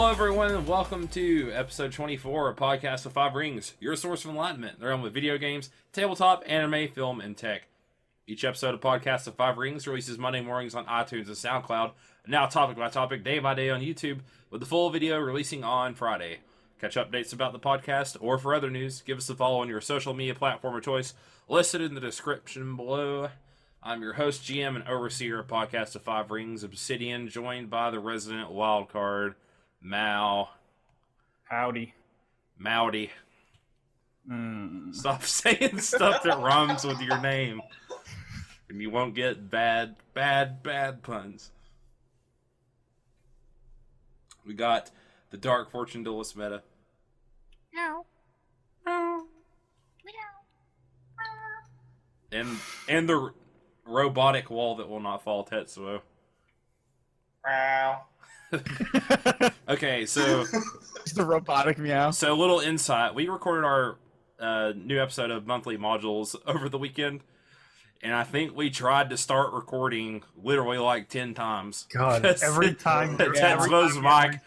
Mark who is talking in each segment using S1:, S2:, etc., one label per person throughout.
S1: Hello, everyone, and welcome to episode 24 of Podcast of Five Rings, your source of enlightenment. They're on with video games, tabletop, anime, film, and tech. Each episode of Podcast of Five Rings releases Monday mornings on iTunes and Soundcloud, and now topic by topic, day by day on YouTube, with the full video releasing on Friday. Catch updates about the podcast, or for other news, give us a follow on your social media platform of choice, listed in the description below. I'm your host, GM, and overseer of Podcast of Five Rings, Obsidian, joined by the resident wildcard, Mal.
S2: Howdy.
S1: Mowdy. Stop saying stuff that rhymes with your name. And you won't get bad puns. We got the Dark Fortune Duelist meta.
S3: Meow. Meow. Meow.
S1: And the robotic wall that will not fall, Tetsuo.
S3: Meow.
S1: Okay, so
S2: It's the robotic meow.
S1: So a little insight. We recorded our new episode of Monthly Modules over the weekend, and I think we tried to start recording literally like 10 times.
S2: God, every time.
S1: Tetsuo's mic,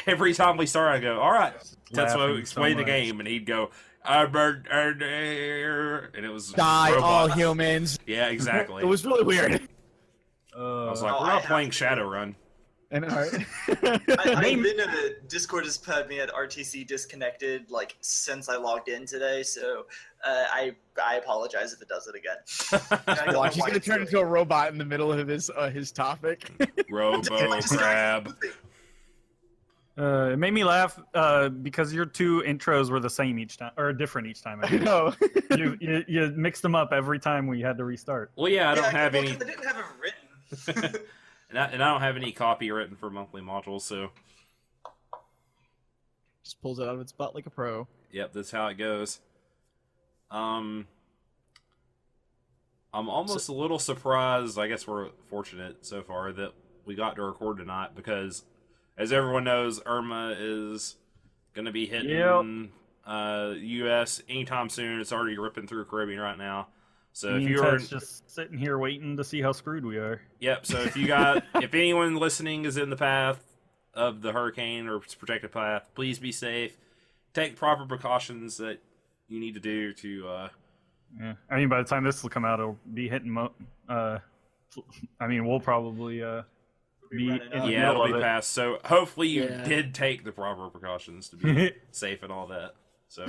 S1: every time we start, I go, all right, Tetsuo, explain
S2: so
S1: the game, and he'd go, and it was
S4: Die
S1: robots.
S4: all humans.
S1: Yeah, exactly.
S4: It was really weird.
S1: I was like, we're not playing Shadowrun.
S4: And
S3: I've been in a Discord has put me at RTC disconnected like since I logged in today, so I apologize if it does it again.
S4: watch, he's gonna turn into a robot in the middle of his topic.
S1: Robo crab.
S2: It made me laugh because your two intros were the same each time, or different each time.
S4: I know.
S2: You mixed them up every time we had to restart.
S1: Well, yeah, I don't have
S3: I
S1: any.
S3: didn't have it written.
S1: And I don't have any copy written for Monthly Modules, so
S4: Just pulls it out of its butt like a pro.
S1: yep, that's how it goes. I'm almost a little surprised. I guess we're fortunate so far that we got to record tonight because, as everyone knows, Irma is going to be hitting U.S. anytime soon. It's already ripping through Caribbean right now. So
S2: Me
S1: if
S2: and
S1: you're
S2: Ted's just sitting here waiting to see how screwed we are.
S1: Yep, so if anyone listening is in the path of the hurricane or its protected path, please be safe. Take proper precautions that you need to do to
S2: Yeah, I mean, by the time this will come out, it'll be hitting. I mean, we'll probably be in the
S1: yeah,
S2: middle
S1: it'll be
S2: of it.
S1: past. So hopefully you
S4: Yeah.
S1: did take the proper precautions to be safe and all that. So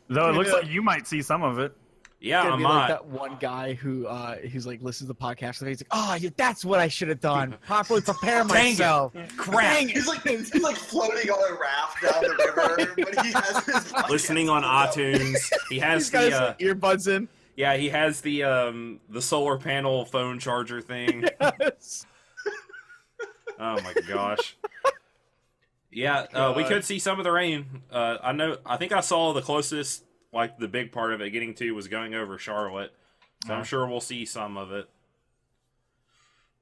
S2: Though it looks like you might see some of it.
S1: yeah,
S4: Gonna
S1: I
S4: be
S1: might.
S4: like that one guy who's like listens to the podcast and he's like, oh, that's what I should have done. Properly prepare
S1: Dang it.
S4: myself.
S1: Crap.
S4: Dang it.
S3: He's like floating on a raft down the river, but he has his podcast
S1: Listening on
S3: out.
S1: iTunes. He has
S4: He's got his earbuds in.
S1: yeah, he has the solar panel phone charger thing.
S4: Yes.
S1: Oh my gosh. Yeah, we could see some of the rain. I think I saw the closest, like the big part of it getting to was going over Charlotte. So I'm sure we'll see some of it.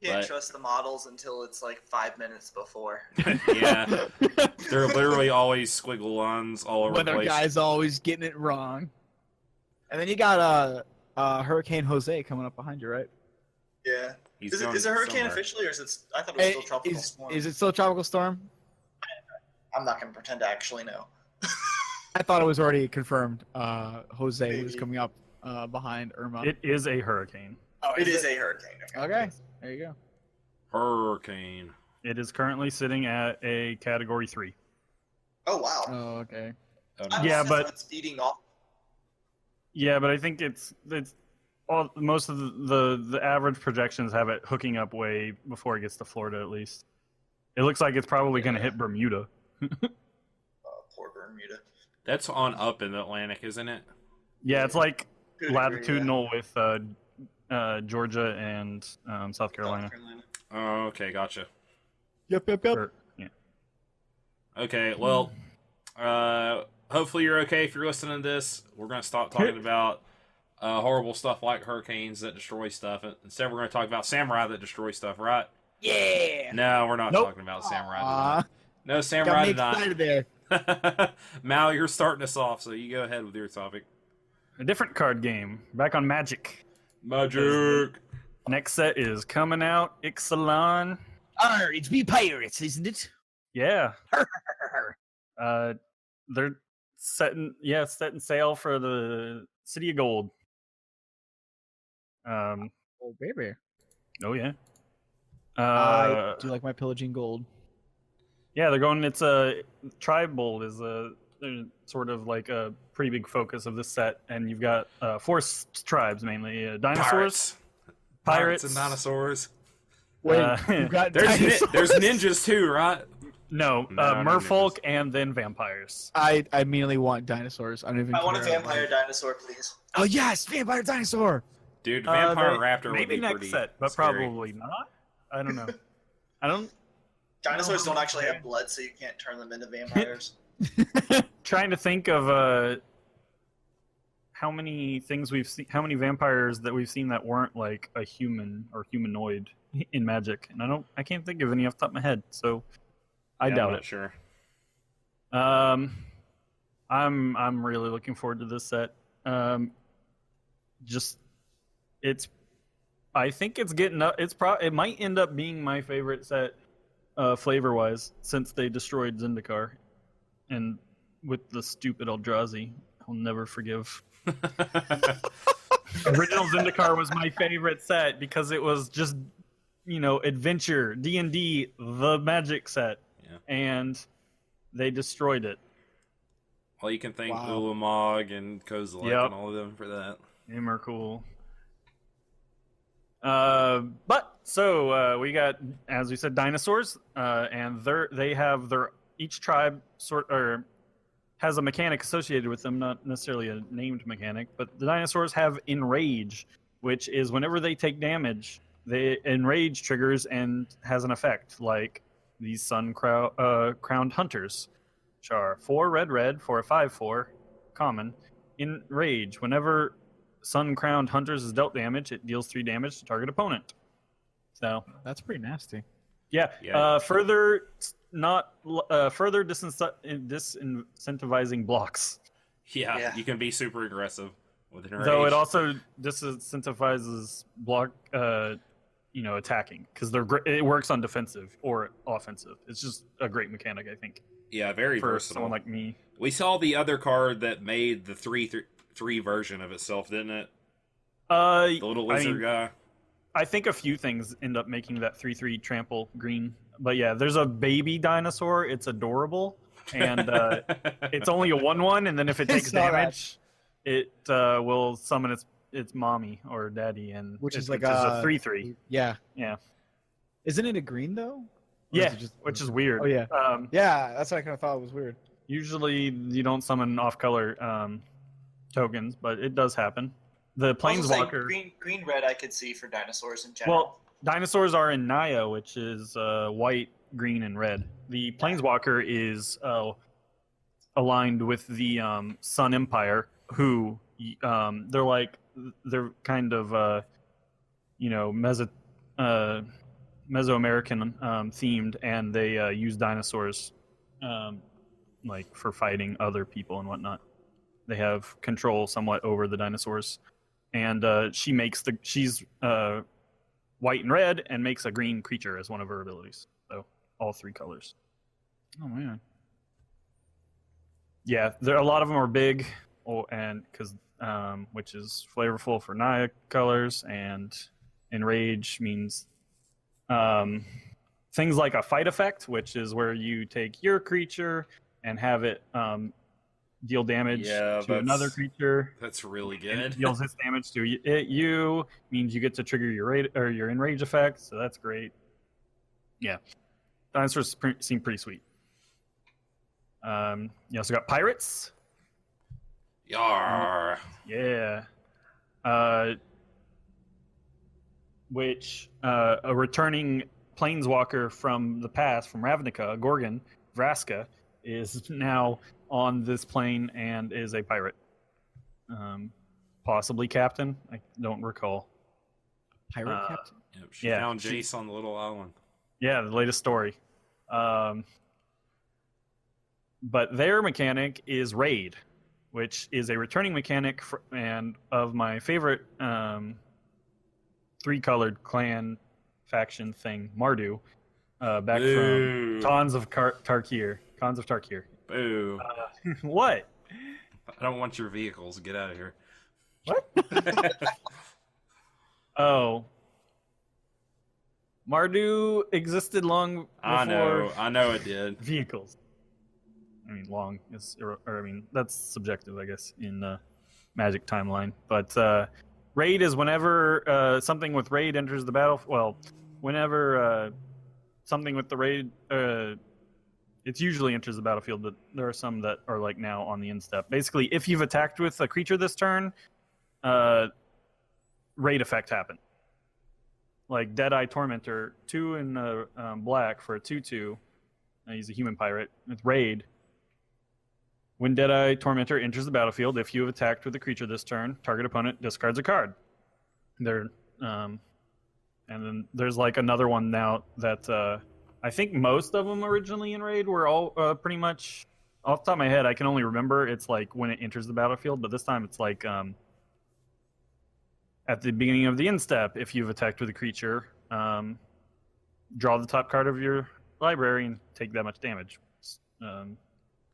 S3: Can't
S1: But-
S3: trust the models until it's like 5 minutes before.
S1: Yeah. They're literally always squiggle lines all over the
S4: Weather
S1: place.
S4: guy's always getting it wrong. And then you got Hurricane Jose coming up behind you, right?
S3: Yeah.
S1: He's
S3: Is it
S1: going
S3: a hurricane
S1: somewhere.
S3: officially, or is it? I thought it was still tropical storm.
S4: Is it still tropical storm?
S3: I'm not gonna pretend to actually know.
S4: I thought it was already confirmed. Jose was
S3: Maybe.
S4: coming up behind Irma.
S2: It is a hurricane.
S4: oh,
S3: It is a hurricane.
S4: Okay, there you go.
S1: Hurricane.
S2: It is currently sitting at a Category 3.
S3: Oh wow.
S4: Oh, okay.
S1: Oh,
S3: I
S1: no.
S2: Yeah,
S3: was
S2: but-
S3: it's feeding off.
S2: Yeah, but I think it's all most of the average projections have it hooking up way before it gets to Florida at least. It looks like it's probably going to hit Bermuda.
S3: Poor Bermuda.
S1: That's on up in the Atlantic, isn't it?
S2: Yeah, it's like
S3: To a degree,
S2: latitudinal with Georgia and South Carolina.
S1: Oh, okay, gotcha.
S4: Yep.
S2: Yeah.
S1: Okay, well, hopefully you're okay if you're listening to this. We're going to stop talking about horrible stuff like hurricanes that destroy stuff. Instead, we're going to talk about samurai that destroy stuff, right?
S4: Yeah.
S1: No, we're not
S4: Nope.
S1: talking about samurai
S4: Aw,
S1: tonight. No
S4: got
S1: samurai
S4: me
S1: tonight.
S4: excited there.
S1: Mal, you're starting us off, so you go ahead with your topic.
S2: A different card game. Back on Magic.
S1: Magic.
S2: Next set is coming out. Ixalan.
S4: It's me pirates, isn't it?
S2: Yeah. They're setting sail for the City of Gold.
S4: Oh baby.
S2: Oh yeah.
S4: I do like my pillaging gold.
S2: Yeah, they're going. It's a tribal is a sort of like a pretty big focus of this set, and you've got 4 tribes mainly: dinosaurs, pirates,
S1: and dinosaurs.
S4: Wait,
S2: you
S4: got
S1: There's
S4: dinosaurs?
S1: there's ninjas too, right?
S2: no,
S1: No,
S2: merfolk, and then vampires.
S4: I immediately want dinosaurs. I don't even.
S3: I want a
S4: care.
S3: vampire dinosaur, please.
S4: Oh yes, vampire dinosaur.
S1: Dude, vampire
S2: They-
S1: raptor would
S2: maybe
S1: be
S2: next
S1: pretty
S2: set, but
S1: scary.
S2: probably not. I don't know. I don't.
S3: Dinosaurs don't actually have blood, so you can't turn them into vampires.
S2: Trying to think of how many things we've seen, how many vampires that we've seen that weren't like a human or humanoid in Magic, and I can't think of any off the top of my head. So I
S1: Yeah,
S2: doubt
S1: I'm not
S2: it.
S1: Sure.
S2: I'm really looking forward to this set. I think it's getting up. It might end up being my favorite set, flavor wise, since they destroyed Zendikar, and with the stupid Eldrazi, I'll never forgive. Original Zendikar was my favorite set because it was just, adventure, D&D, the Magic set, and they destroyed it.
S1: Well, you can thank
S4: Wow.
S1: Ulamog and Kozilek
S2: Yep.
S1: and all of them for that.
S2: Them are cool. We got, as we said, dinosaurs, and they have each tribe has a mechanic associated with them, not necessarily a named mechanic, but the dinosaurs have enrage, which is whenever they take damage, the enrage triggers and has an effect, like these crowned hunters, which are 4 red for a 5/4 common. Enrage, whenever sun crowned hunters is dealt damage, it deals 3 damage to target opponent. So
S4: That's pretty nasty.
S2: yeah.
S1: Yeah.
S2: Further disincentivizing blocks.
S1: Yeah, you can be super aggressive with an
S2: Though it also disincentivizes block, attacking because it works on defensive or offensive. It's just a great mechanic, I think,
S1: very
S2: for
S1: versatile.
S2: someone like me.
S1: We saw the other card that made the 3/3 version of itself, didn't it? The little lizard guy.
S2: I think a few things end up making that 3/3 trample green. But yeah, there's a baby dinosaur. It's adorable, and it's only a 1/1. And then if it takes
S4: saw that.
S2: damage, it will summon its mommy or daddy, and
S4: Which is
S2: which
S4: like
S2: is
S4: a-
S2: a 3/3.
S4: Yeah.
S2: Yeah,
S4: Isn't it a green though? Or
S2: yeah,
S4: is it just-
S2: which is weird.
S4: Oh yeah.
S2: Yeah.
S4: That's what I kind of thought was weird.
S2: Usually you don't summon off-color tokens, but it does happen. The
S3: Also, like,
S2: Planeswalker.
S3: green, red, I could see for dinosaurs in general.
S2: Well, dinosaurs are in Naya, which is white, green, and red. The Planeswalker is aligned with the Sun Empire, who they're kind of Mesoamerican themed, and they use dinosaurs for fighting other people and whatnot. They have control somewhat over the dinosaurs, and she's white and red and makes a green creature as one of her abilities. So all 3 colors. Oh man. Yeah, a lot of them are big, which is flavorful for Naya colors, and enrage means things like a fight effect, which is where you take your creature and have it deal damage to another creature.
S1: That's really
S2: And
S1: good.
S2: it deals its damage to you. Means you get to trigger your enrage effect, so that's great. Yeah, dinosaurs seem pretty sweet. You also got pirates.
S1: Yar.
S2: Yeah. Which a returning planeswalker from the past, from Ravnica, Gorgon, Vraska, is now on this plane and is a pirate. Possibly captain. I don't recall.
S4: Pirate captain.
S1: Yep, she
S2: Yeah,
S1: found Jace on the little island.
S2: Yeah, the latest story. But their mechanic is Raid, which is a returning mechanic and of my favorite 3-colored clan faction thing, Mardu. back
S1: Boo.
S2: from Khans of Tarkir. Khans of Tarkir.
S1: Boo.
S2: What?
S1: I don't want your vehicles. Get out of here.
S2: What? Oh. Mardu existed long before
S1: I know it did.
S2: vehicles. I mean, long is, that's subjective, I guess, in Magic timeline. But raid is whenever something with raid enters the battle. Well, whenever something with the raid, it usually enters the battlefield, but there are some that are like now on the end step. Basically, if you've attacked with a creature this turn, raid effect happen. Like Deadeye Tormentor, 2 in black for a 2/2. He's a human pirate with raid. When Deadeye Tormentor enters the battlefield, if you have attacked with a creature this turn, target opponent discards a card. And then there's like another one now that I think most of them originally in raid were all pretty much off the top of my head. I can only remember it's like when it enters the battlefield, but this time it's like at the beginning of the end step, if you've attacked with a creature, draw the top card of your library and take that much damage.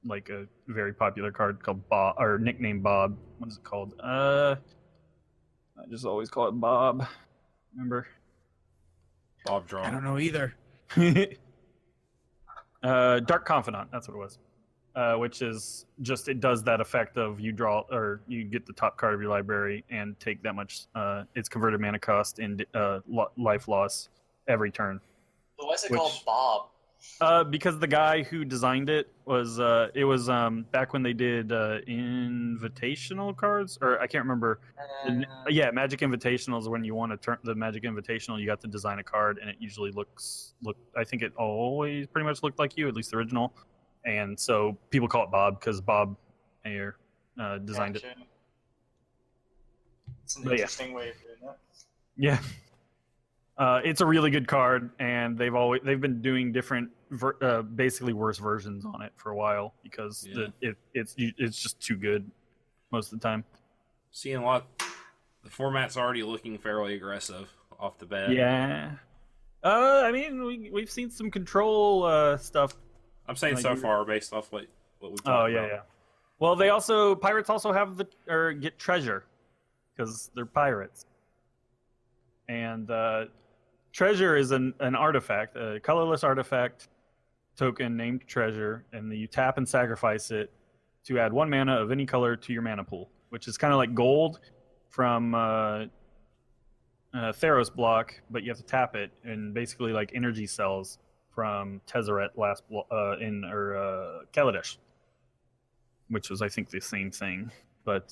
S2: Like a very popular card called Bob, or nickname Bob. What is it called? I just always call it Bob. Remember?
S1: Bob Draw.
S4: I don't know either.
S2: Dark Confidant. That's what it was. Which is just, it does that effect of you draw, or you get the top card of your library and take that much. It's converted mana cost and life loss every turn.
S3: But why is it called Bob?
S2: Because the guy who designed it was back when they did invitational cards, or I can't remember. Yeah, Magic Invitational is when you want to turn the Magic Invitational. You got to design a card, and it usually I think it always pretty much looked like you, at least the original. And so people call it Bob because Bob Ayer designed it.
S3: It's an interesting way of doing that.
S2: Yeah. It's a really good card, and they've been doing different, basically worse versions on it for a while because it's just too good most of the time.
S1: Seeing a lot, the format's already looking fairly aggressive off the bat.
S2: Yeah. I mean, we've seen some control stuff.
S1: I'm saying
S2: like
S1: so far based off what we talked
S2: Oh
S1: about.
S2: yeah. Well, pirates also have get treasure because they're pirates, and treasure is an artifact, a colorless artifact token named treasure, and you tap and sacrifice it to add 1 mana of any color to your mana pool, which is kind of like gold from Theros block, but you have to tap it, and basically like energy cells from Tezzeret in Kaladesh, which was I think the same thing. But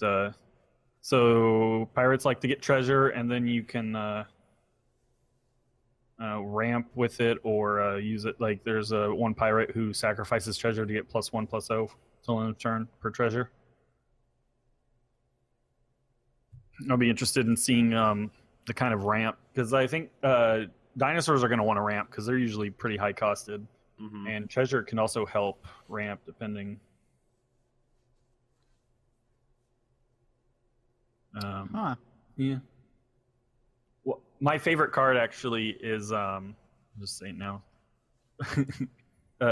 S2: so pirates like to get treasure, and then you can ramp with it or use it. Like there's one pirate who sacrifices treasure to get +1/+0 till end of turn per treasure. I'll be interested in seeing the kind of ramp, because I think dinosaurs are going to want to ramp because they're usually pretty high costed, and treasure can also help ramp depending. Yeah. Well, my favorite card actually is I'm just saying now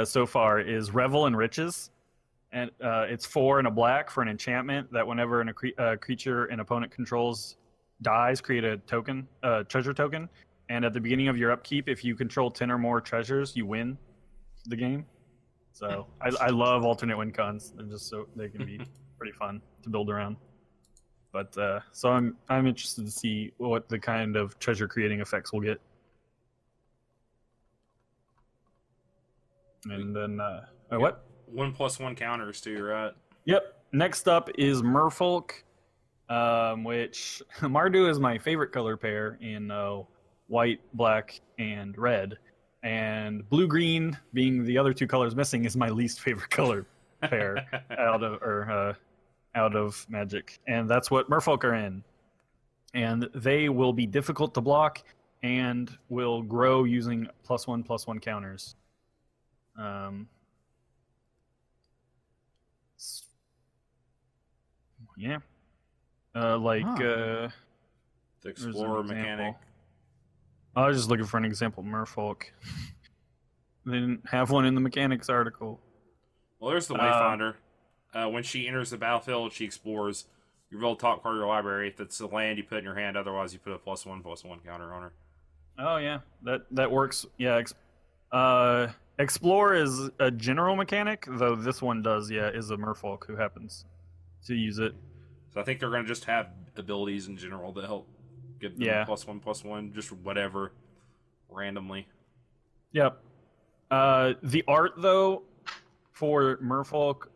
S2: so far is Revel in Riches, and it's 4 and a black for an enchantment that whenever a creature an opponent controls dies, create a token, treasure token, and at the beginning of your upkeep, if you control 10 or more treasures, you win the game. So I love alternate win cons. They're just they can be pretty fun to build around. But so I'm interested to see what the kind of treasure creating effects we'll get. And then what?
S1: 1/+1 counters too, right?
S2: Yep. Next up is Merfolk, which Mardu is my favorite color pair in white, black, and red. And blue-green, being the other 2 colors missing, is my least favorite color pair out of Magic. And that's what Merfolk are in. And they will be difficult to block and will grow using +1/+1 counters. Yeah.
S1: The Explorer mechanic.
S2: I was just looking for an example. Merfolk. They didn't have one in the mechanics article.
S1: Well, there's the Wayfinder. When she enters the battlefield, she explores. You reveal the top card of your library. If it's the land, you put it in your hand. Otherwise, you put a +1/+1 counter on her.
S2: Oh yeah, that works. Yeah, explore is a general mechanic, though this one is a merfolk who happens to use it.
S1: So I think they're going to just have abilities in general that help give them +1/+1, just whatever, randomly.
S2: Yep. The art though for merfolk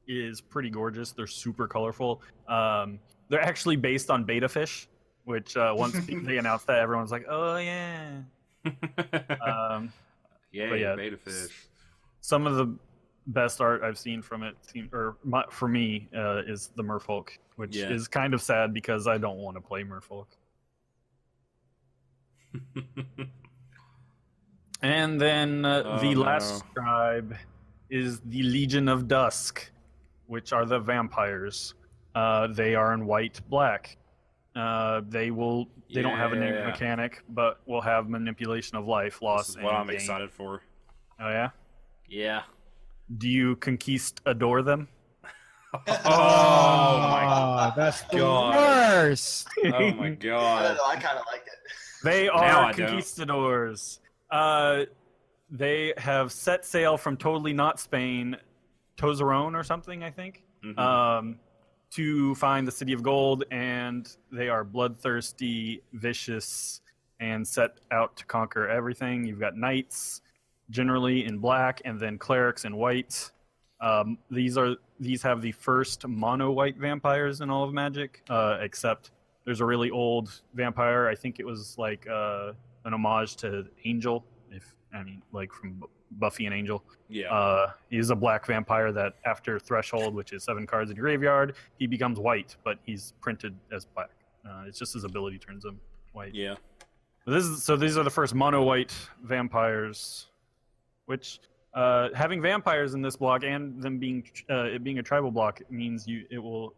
S2: is pretty gorgeous. They're super colorful. They're actually based on beta fish, which once they announced that, everyone's like, "Oh yeah."
S1: Yeah, beta fish.
S2: Some of the best art I've seen from it, for me, is the merfolk, which is kind of sad because I don't want to play merfolk. And then the last tribe is the Legion of Dusk, which are the vampires. They are in white black. They don't have a named mechanic, but will have manipulation of life, loss,
S1: this is what I'm excited for.
S2: Oh yeah?
S1: Yeah.
S2: Do you conquistador them?
S1: Oh my
S4: that's the
S1: God.
S4: worst.
S1: Oh my
S3: I
S1: God.
S3: don't know. I kind of like it.
S2: They
S1: Now
S2: are
S1: I don't.
S2: conquistadors. They have set sail from totally not Spain, Tozaron or something, I think, to find the City of Gold, and they are bloodthirsty, vicious, and set out to conquer everything. You've got knights, generally in black, and then clerics in white. These have the first mono-white vampires in all of Magic, except there's a really old vampire. I think it was like an homage to Angel, from Buffy and Angel.
S1: Yeah.
S2: He's a black vampire that after Threshold, which is 7 cards in your graveyard, he becomes white, but he's printed as black. It's just his ability turns him white.
S1: Yeah.
S2: These are the first mono-white vampires, which having vampires in this block and them being it being a tribal block means they will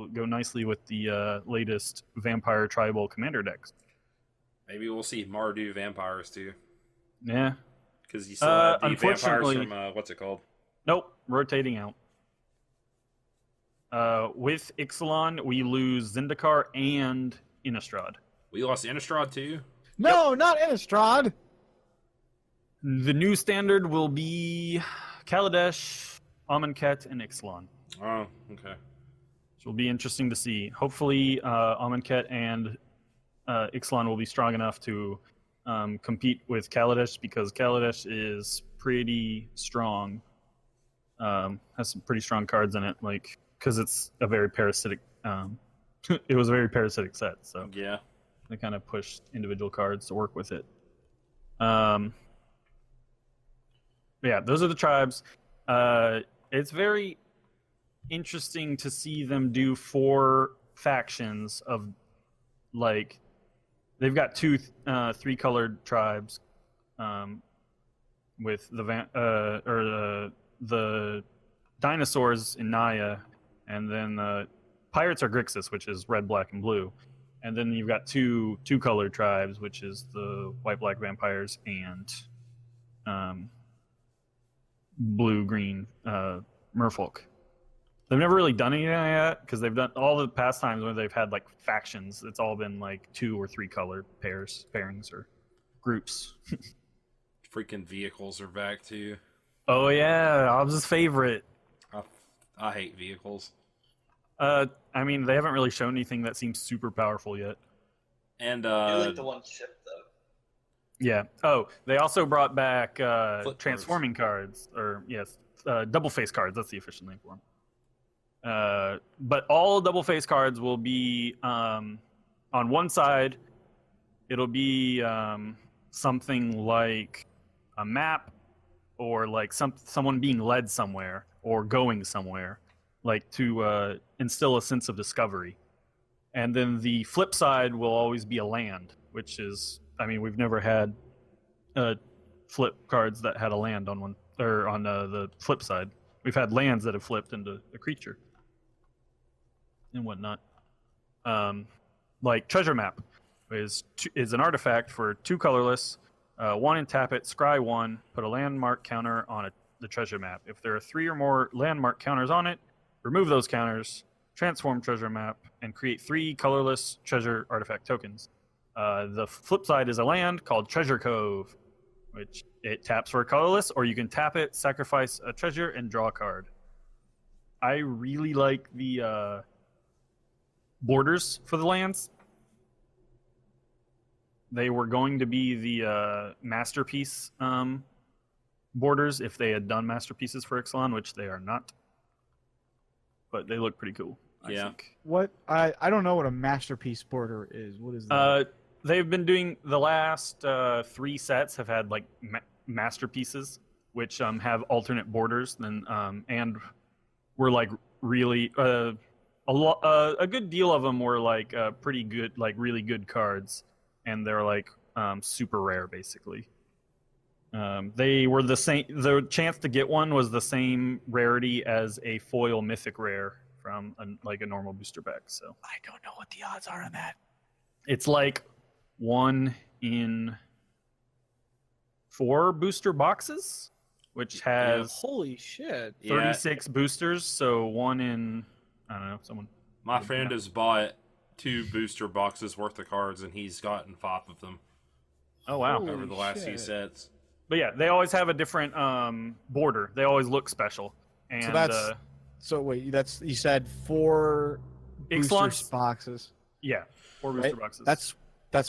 S2: go nicely with the latest vampire tribal commander decks.
S1: Maybe we'll see Mardu vampires too.
S2: Yeah.
S1: Because you still have the vampires
S2: unfortunately-
S1: from what's it called?
S2: Nope, rotating out. With Ixalan, we lose Zendikar and Innistrad.
S1: We lost Innistrad too.
S4: No, not Innistrad.
S2: The new standard will be Kaladesh, Amonkhet, and Ixalan.
S1: Oh, okay.
S2: Which will be interesting to see. Hopefully, Amonkhet and Ixalan will be strong enough to compete with Kaladesh, because Kaladesh is pretty strong. Has some pretty strong cards in it, because it's a very parasitic. It was a very parasitic set, so
S1: Yeah.
S2: they kind of pushed individual cards to work with it. Yeah, those are the tribes. It's very interesting to see them do 4 factions of they've got 2 3-colored tribes with the dinosaurs in Naya, and then the pirates are Grixis, which is red, black, and blue. And then you've got 2-colored tribes, which is the white, black vampires and blue, green merfolk. They've never really done anything like that, because they've done all the past times when they've had factions. It's all been 2 or 3 colored pairings or groups.
S1: Freaking vehicles are back too.
S2: Oh yeah, Hobbs' favorite.
S1: I hate vehicles.
S2: They haven't really shown anything that seems super powerful yet.
S1: And
S3: You like the one chip though.
S2: Yeah. Oh, they also brought back
S1: Flip
S2: transforming cards, or double face cards. That's the official name for them. But all double face cards will be on one side. It'll be something like a map, or someone being led somewhere or going somewhere, to instill a sense of discovery. And then the flip side will always be a land, which is, we've never had flip cards that had a land on one, or on the flip side. We've had lands that have flipped into a creature and whatnot. Treasure map is an artifact for 2 colorless. 1 and tap it, scry 1, put a landmark counter on the treasure map. If there are 3 or more landmark counters on it, remove those counters, transform treasure map, and create 3 colorless treasure artifact tokens. The flip side is a land called Treasure Cove, which it taps for a colorless, or you can tap it, sacrifice a treasure, and draw a card. I really like the borders for the lands. They were going to be the masterpiece borders if they had done masterpieces for Ixalan, which they are not. But they look pretty cool, I think.
S4: What I don't know what a masterpiece border is. What is that?
S2: They've been doing the last 3 sets have had like masterpieces, which have alternate borders, and were like really a good deal of them were like pretty good, like really good cards, and they're like super rare basically. They were the same. The chance to get one was the same rarity as a foil mythic rare from a normal booster pack. So
S4: I don't know what the odds are on that.
S2: it's like 1 in 4 booster boxes, which has
S4: Holy shit.
S2: 36 boosters. So 1 in, I don't know, someone.
S1: My friend has bought 2 booster boxes worth of cards, and he's gotten 5 of them
S2: Oh wow.
S4: Holy
S1: over the last few
S4: shit.
S1: sets.
S2: But yeah, they always have a different border. They always look special. And
S4: So that's so wait, that's you said 4 booster
S2: Ixalan's-
S4: boxes.
S2: yeah, 4 booster
S4: Right?
S2: boxes.
S4: That's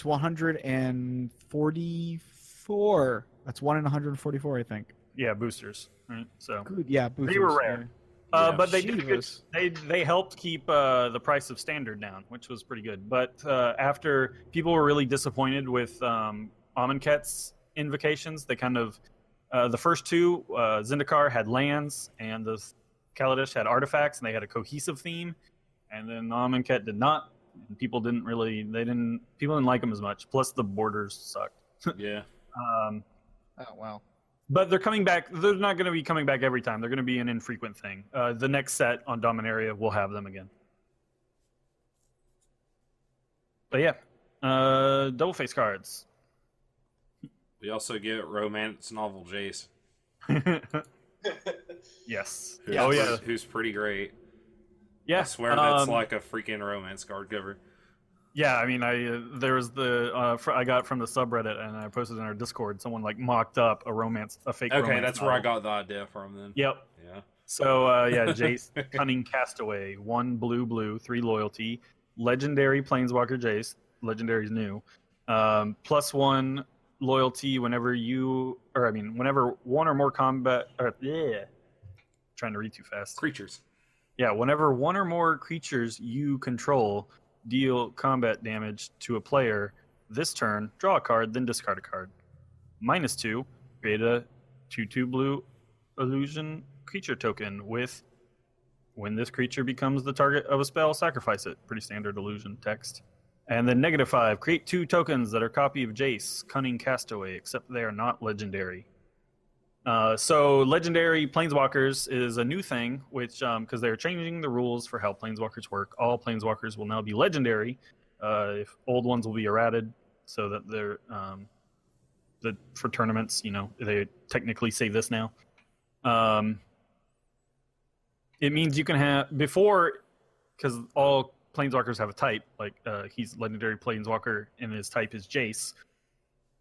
S4: 144. That's 1 in 144, I think.
S2: yeah, boosters. Right. So
S4: Good. Yeah, boosters.
S2: were rare.
S1: Yeah.
S2: but they did good,
S4: Jesus.
S2: they helped keep the price of standard down, which was pretty good. But after people were really disappointed with Amonkhet's invocations, they kind of the first 2 Zendikar had lands and the Kaladesh had artifacts, and they had a cohesive theme. And then Amonkhet did not. And people didn't like them as much. Plus the borders sucked.
S1: Yeah.
S4: Oh wow.
S2: But they're coming back. They're not going to be coming back every time. They're going to be an infrequent thing. The next set on Dominaria will have them again. But yeah, double face cards.
S1: We also get romance novel Jace.
S2: Yes.
S1: Who's,
S2: Oh yeah.
S1: Who's pretty great.
S2: Yeah.
S1: I swear that's like a freaking romance card cover.
S2: Yeah, I mean, there was the I got from the subreddit, and I posted in our Discord. Someone like mocked up a fake.
S1: Okay,
S2: romance
S1: that's where I
S2: novel.
S1: got the idea from then.
S2: Yep.
S1: Yeah.
S2: So yeah, Jace, Cunning Castaway, 1 blue, 3 loyalty, legendary Planeswalker Jace. Legendary's new. +1 loyalty whenever whenever 1 or more combat. Trying to read too fast.
S1: Creatures.
S2: Yeah, whenever 1 or more creatures you control deal combat damage to a player this turn, draw a card, then discard a card. -2, create a 2/2 blue illusion creature token with when this creature becomes the target of a spell, sacrifice it. Pretty standard illusion text. And then -5, create 2 tokens that are a copy of Jace, Cunning Castaway, except they are not legendary. So legendary Planeswalkers is a new thing, which because they're changing the rules for how Planeswalkers work. All Planeswalkers will now be legendary. If old ones will be errated, so that they're for tournaments, they technically say this now. It means you can have before, because all Planeswalkers have a type. Like he's legendary Planeswalker, and his type is Jace.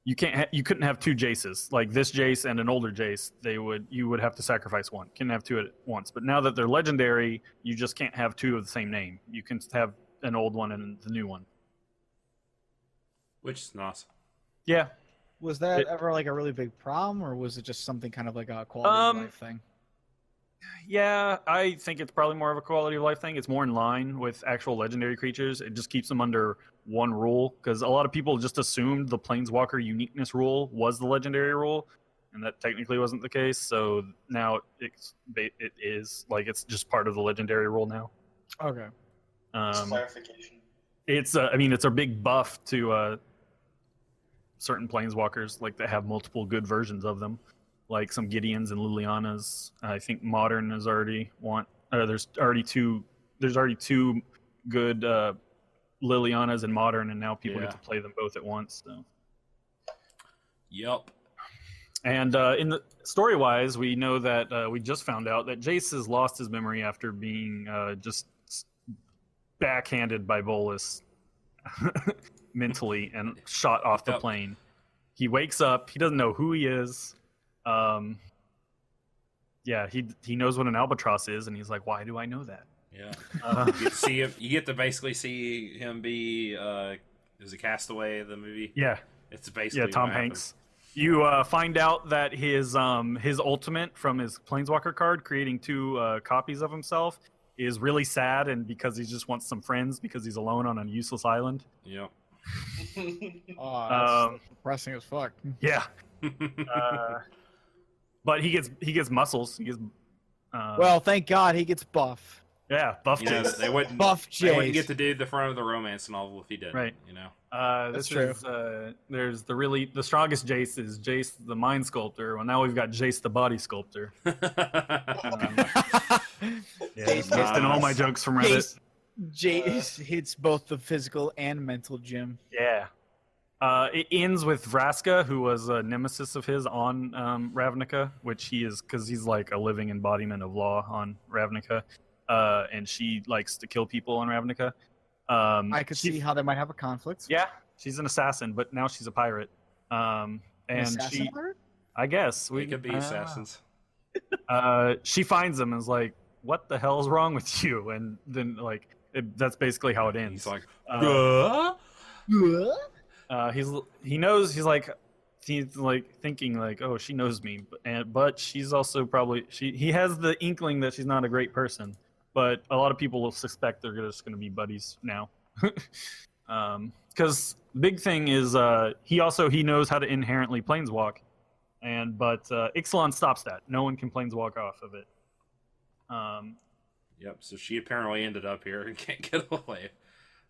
S2: You couldn't have 2 Jaces, like this Jace and an older Jace. You would have to sacrifice 1. Couldn't have 2 at once. But now that they're legendary, you just can't have 2 of the same name. You can have an old one and the new one.
S1: Which is nice.
S2: Yeah.
S4: Was that ever like a really big problem, or was it just something kind of like a quality of life thing?
S2: Yeah, I think it's probably more of a quality of life thing. It's more in line with actual legendary creatures. It just keeps them under 1 rule, because a lot of people just assumed the Planeswalker uniqueness rule was the legendary rule, and that technically wasn't the case. So now it is like it's just part of the legendary rule now.
S4: Okay.
S3: Clarification.
S2: It's it's a big buff to certain Planeswalkers, like that have multiple good versions of them, like some Gideons and Lilianas. I think Modern is already there's already 2 good Lilianas in Modern, and now people get to play them both at once. So
S1: Yep.
S2: And in the story-wise, we know that we just found out that Jace has lost his memory after being just backhanded by Bolus mentally and shot off the plane. He wakes up. He doesn't know who he is. Yeah, he knows what an albatross is, and he's like, "Why do I know that?"
S1: Yeah. You get to see him. You get to basically see him be. Is a Castaway the movie?
S2: Yeah.
S1: It's basically
S2: Tom Hanks. You find out that his ultimate from his Planeswalker card, creating 2 copies of himself, is really sad, and because he just wants some friends because he's alone on a useless island.
S1: Yep.
S4: Oh, that's depressing as fuck.
S2: Yeah. But he gets muscles. He gets.
S4: Well, thank God he gets buff.
S2: Yeah, buff
S1: You know,
S2: Jace.
S1: they wouldn't.
S4: Buff
S1: They wouldn't
S4: Jace.
S1: get to do the front of the romance novel if he didn't.
S2: Right.
S1: You know.
S2: This
S4: That's true.
S2: is there's the strongest Jace is Jace the Mind Sculptor. Well, now we've got Jace the Body Sculptor. Based on all my jokes from Reddit.
S4: Jace hits both the physical and mental gym.
S2: Yeah. It ends with Vraska, who was a nemesis of his on Ravnica, which he is because he's like a living embodiment of law on Ravnica, and she likes to kill people on Ravnica.
S4: I could see how they might have a conflict.
S2: Yeah, she's an assassin, but now she's a pirate. And
S4: Assassin pirate?
S2: I guess
S1: We could be assassins.
S2: She finds him and is like, "What the hell's wrong with you?" And then that's basically how it ends.
S1: He's like,
S2: he knows he's like thinking like, oh, she knows me, but she's also probably he has the inkling that she's not a great person, but a lot of people will suspect they're just going to be buddies now. Because big thing is he knows how to inherently planeswalk, but Ixalan stops that. No one can planeswalk off of it.
S1: Yep. So she apparently ended up here and can't get away.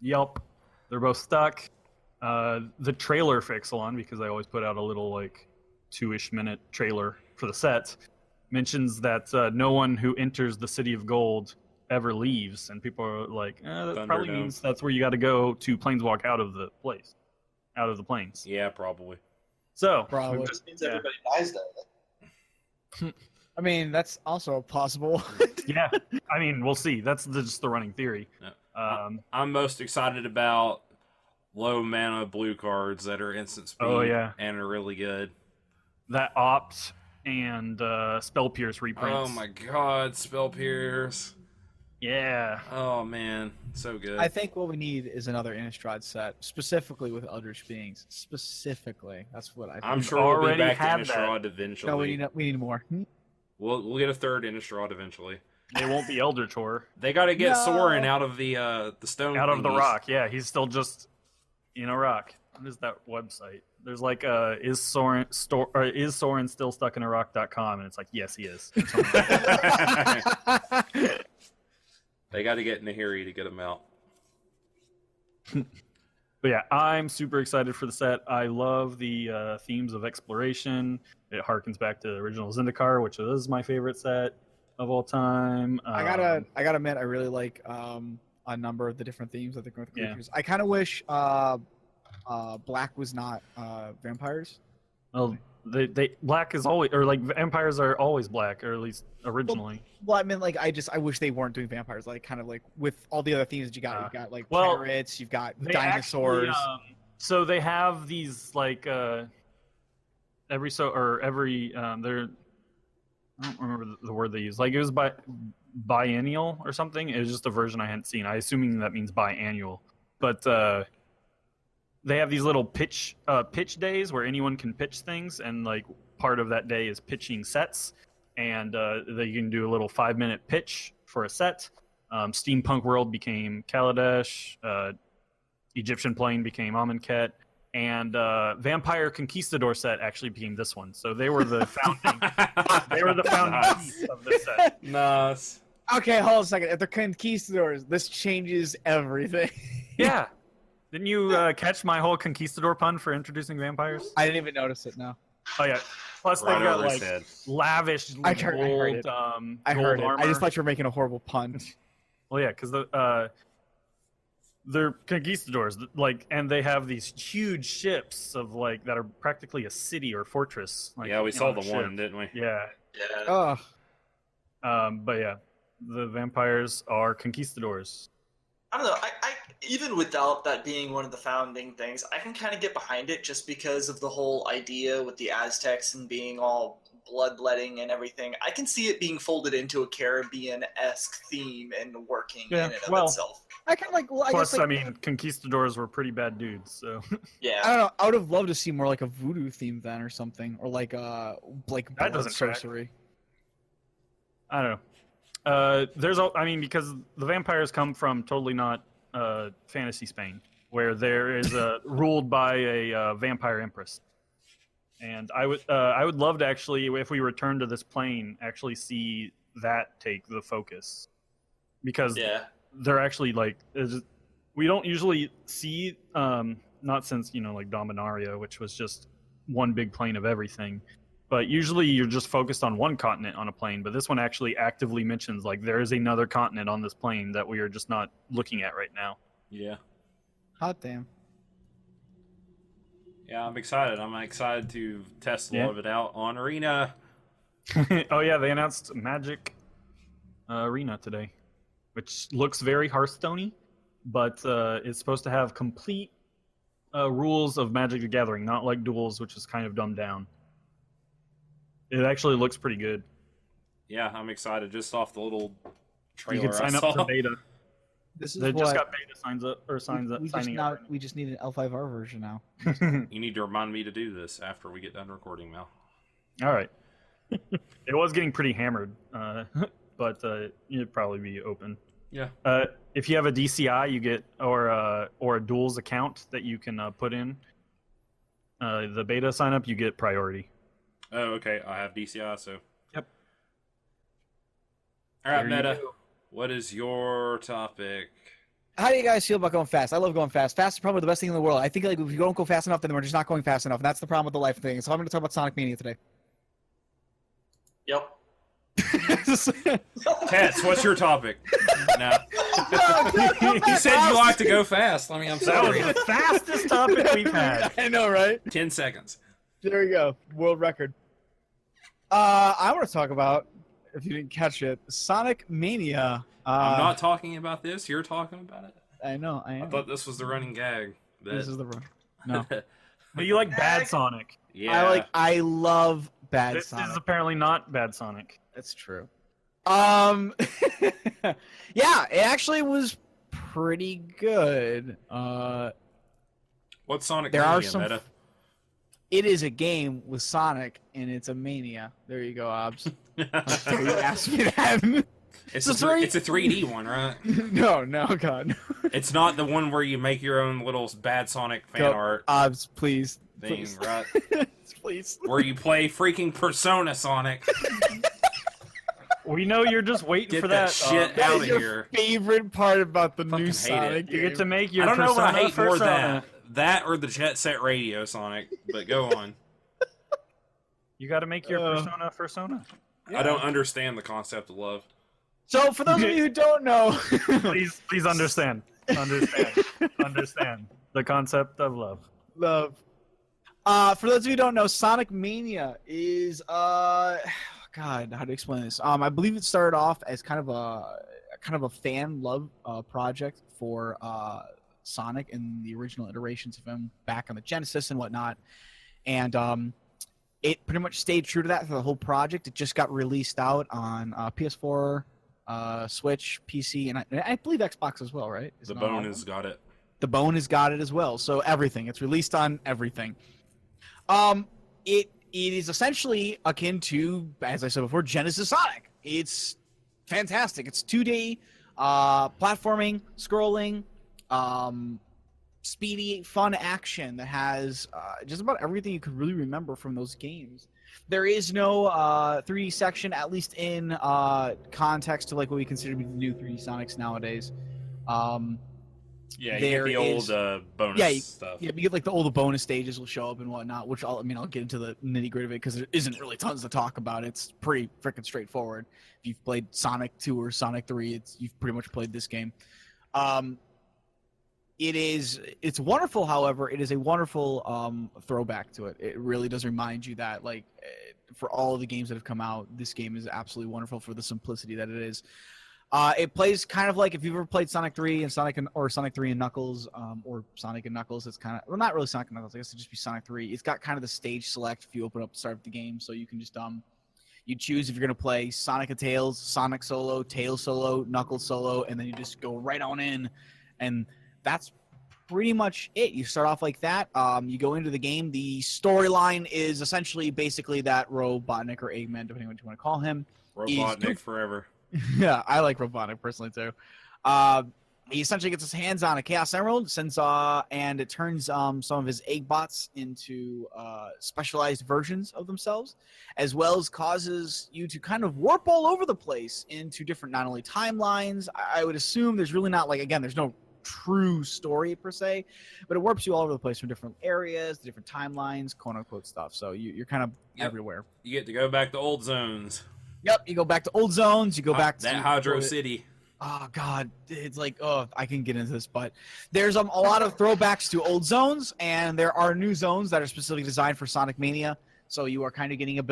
S2: Yep. They're both stuck. The trailer for Ixalan, because I always put out a little 2-ish minute trailer for the set, mentions that no one who enters the City of Gold ever leaves, and people are like, that probably means that's where you got to go to planeswalk out of the place, out of the planes.
S1: Yeah, probably.
S2: So
S4: Probably.
S3: It just means everybody dies though.
S4: I mean, that's also possible.
S2: yeah, I mean, we'll see. That's just the running theory.
S1: Yeah. I'm most excited about low mana blue cards that are instant speed and are really good.
S2: That Opt and Spell Pierce reprints.
S1: Oh my god, Spell Pierce.
S2: Yeah.
S1: Oh man, so good.
S4: I think what we need is another Innistrad set, specifically with Eldritch Beings. Specifically, that's what I think.
S1: I'm sure we'll be
S2: already
S1: back to
S2: have
S1: Innistrad eventually.
S4: No, we need more.
S1: We'll get a third Innistrad eventually.
S2: It won't be Eldritch Horror.
S1: They got to get Soren out of the stone.
S2: Out of the
S1: thingies.
S2: rock. Yeah, he's still just in a rock. What is that website? There's is Soren still stuck in a rock.com, and it's like, yes, he is.
S1: They got to get Nahiri to get him out.
S2: But yeah, I'm super excited for the set. I love the themes of exploration. It harkens back to the original Zendikar, which is my favorite set of all time.
S4: I gotta admit, I really like a number of the different themes that they're going with creatures. I kind of wish Black was not vampires.
S2: Well, they black is always, or vampires are always black, or at least originally.
S4: Well, I mean, I wish they weren't doing vampires. Kind of with all the other themes that you got. You've got pirates. You've got dinosaurs.
S2: Actually, so they have these every they're. I don't remember the word they used. It was biennial or something. It was just a version I hadn't seen. I assuming that means biannual, but they have these little pitch days where anyone can pitch things, and part of that day is pitching sets, and they can do a little 5-minute pitch for a set. Steampunk World became Kaladesh, Egyptian Plane became Amonkhet, and Vampire Conquistador set actually became this one. So they were the founding piece of this set.
S1: Nice.
S4: Okay, hold on a second. If they're conquistadors, this changes everything.
S2: Yeah. Didn't you catch my whole conquistador pun for introducing vampires?
S4: I didn't even notice it. No.
S2: Oh yeah. Plus
S1: Right
S2: they've got
S1: over his head.
S2: lavish
S4: I
S2: gold.
S4: heard it. I
S2: gold
S4: heard it.
S2: armor.
S4: I just thought you were making a horrible pun.
S2: Well, yeah, because They're conquistadors, like, and they have these huge ships of like that are practically a city or fortress. Like,
S1: Yeah, we saw
S2: on a
S1: the
S2: ship.
S1: one, didn't we?
S2: Yeah.
S3: Yeah.
S2: But yeah, the vampires are conquistadors.
S3: I don't know. I even without that being one of the founding things, I can kind of get behind it just because of the whole idea with the Aztecs and being all bloodletting and everything. I can see it being folded into a Caribbean-esque theme and working in and of itself.
S4: I kind of like. Well, I
S2: Plus,
S4: guess, like,
S2: I mean, conquistadors were pretty bad dudes, so.
S3: Yeah.
S4: I don't know. I would have loved to see more like a voodoo theme then, or something, or like
S2: That
S4: blood
S2: doesn't track.
S4: sorcery.
S2: I don't know. Because the vampires come from totally not fantasy Spain, where there is ruled by a vampire empress, and I would love to actually, if we return to this plane, actually see that take the focus, because they're actually like we don't usually see not since like Dominaria, which was just one big plane of everything. But usually you're just focused on one continent on a plane, but this one actually actively mentions like there is another continent on this plane that we are just not looking at right now.
S1: Yeah.
S4: Hot damn.
S1: Yeah, I'm excited. I'm excited to test a lot of it out on Arena.
S2: Oh yeah, they announced Magic Arena today, which looks very Hearthstone-y, but it's supposed to have complete rules of Magic the Gathering, not like Duels, which is kind of dumbed down. It actually looks pretty good.
S1: Yeah, I'm excited just off the little trailer
S2: You can sign
S1: I
S2: up
S1: saw.
S2: for beta.
S4: This is
S2: They
S4: what
S2: just got beta signing up.
S4: we just need an L5R version now.
S1: You need to remind me to do this after we get done recording, Mal.
S2: All right. It was getting pretty hammered, but it'd probably be open.
S1: Yeah.
S2: If you have a DCI, you get or a Duels account that you can put in the beta sign up, you get priority.
S1: Oh, okay. I have DCI, so.
S2: Yep.
S1: All right,
S2: There you
S1: Meta.
S2: go.
S1: What is your topic?
S4: How do you guys feel about going fast? I love going fast. Fast is probably the best thing in the world. I think like if you don't go fast enough, then we're just not going fast enough, and that's the problem with the life thing. So I'm going to talk about Sonic Mania today.
S3: Yep.
S1: Tets, what's your topic? No. You said you like to go fast. I mean, I'm
S2: That
S1: sorry.
S2: was the fastest topic we've had.
S4: I know, right?
S1: 10 seconds.
S4: There we go. World record. I want to talk about, if you didn't catch it, Sonic Mania.
S1: I'm not talking about this. You're talking about it.
S4: I know. I
S1: I
S4: am.
S1: thought this was the running gag.
S4: This is the run. No.
S2: But you like Bad Sonic.
S1: Yeah.
S4: I love Bad
S2: This
S4: Sonic.
S2: is apparently not Bad Sonic.
S4: That's true. Yeah, it actually was pretty good.
S1: What's Sonic
S4: There
S1: Mania,
S4: are some-
S1: Meta?
S4: It is a game with Sonic, and it's a mania. There you go, Obs. You asked me that.
S1: It's,
S4: So
S1: it's a 3D one, right?
S4: No, God.
S1: It's not the one where you make your own little Bad Sonic fan
S4: Go,
S1: art
S4: Obs, please.
S1: thing,
S4: Please.
S1: right?
S4: Please.
S1: Where you play freaking Persona Sonic.
S2: We know you're just waiting
S1: Get
S2: for
S1: that
S2: that.
S1: shit
S4: That
S1: out
S4: is
S1: of
S4: your
S1: here.
S4: favorite part about the
S1: Fucking
S4: new
S1: hate
S4: Sonic
S1: it.
S2: You
S4: game.
S2: get to make your
S1: I don't know what I
S2: Persona
S1: hate more
S2: persona.
S1: than that or the Jet Set Radio Sonic, but go on.
S2: You got to make your persona.
S1: I don't understand the concept of love.
S4: So, for those of you who don't know,
S2: Please understand the concept of love.
S4: love. For those of you who don't know, Sonic Mania is God, how to explain this? I believe it started off as kind of a fan love project for Sonic and the original iterations of him back on the Genesis and whatnot, and it pretty much stayed true to that for the whole project. It just got released out on PS4, Switch, PC, and I believe Xbox as well, right?
S1: The Bone has got it.
S4: The Bone has got it as well. So everything. It's released on everything. It is essentially akin to, as I said before, Genesis Sonic. It's fantastic. It's 2D platforming, scrolling, speedy, fun action that has just about everything you could really remember from those games. There is no 3D section, at least in context to like what we consider to be the new 3D Sonics nowadays.
S1: Yeah, you get
S4: There
S1: the old
S4: is-
S1: bonus stuff.
S4: Yeah, you get like the all the bonus stages will show up and whatnot, which I'll get into the nitty gritty of it because there isn't really tons to talk about. It's pretty freaking straightforward. If you've played Sonic 2 or Sonic 3, you've pretty much played this game. It's wonderful. However, it is a wonderful throwback to it. It really does remind you that, like, for all of the games that have come out, this game is absolutely wonderful for the simplicity that it is. It plays kind of like if you've ever played Sonic 3 and Sonic 3 and Knuckles, or Sonic and Knuckles. It's kind of, well, not really Sonic and Knuckles. I guess it'd just be Sonic 3. It's got kind of the stage select if you open up the start of the game, so you can just you choose if you're gonna play Sonic and Tails, Sonic solo, Tails solo, Knuckles solo, and then you just go right on in, and that's pretty much it. You start off like that. You go into the game. The storyline is essentially basically that Robotnik or Eggman, depending on what you want to call him.
S1: Robotnik forever.
S4: Yeah, I like Robotnik personally too. He essentially gets his hands on a Chaos Emerald, and it turns some of his egg bots into specialized versions of themselves, as well as causes you to kind of warp all over the place into different, not only timelines. I would assume there's really not, like, again, there's no true story per se, but it warps you all over the place from different areas, different timelines, quote unquote stuff. So you're kind of everywhere.
S1: You get to go back to old zones.
S4: Yep, you go back to old zones. You go back to
S1: that Hydro City.
S4: Oh God, it's like, oh, I can get into this, but there's a lot of throwbacks to old zones, and there are new zones that are specifically designed for Sonic Mania. So you are kind of getting a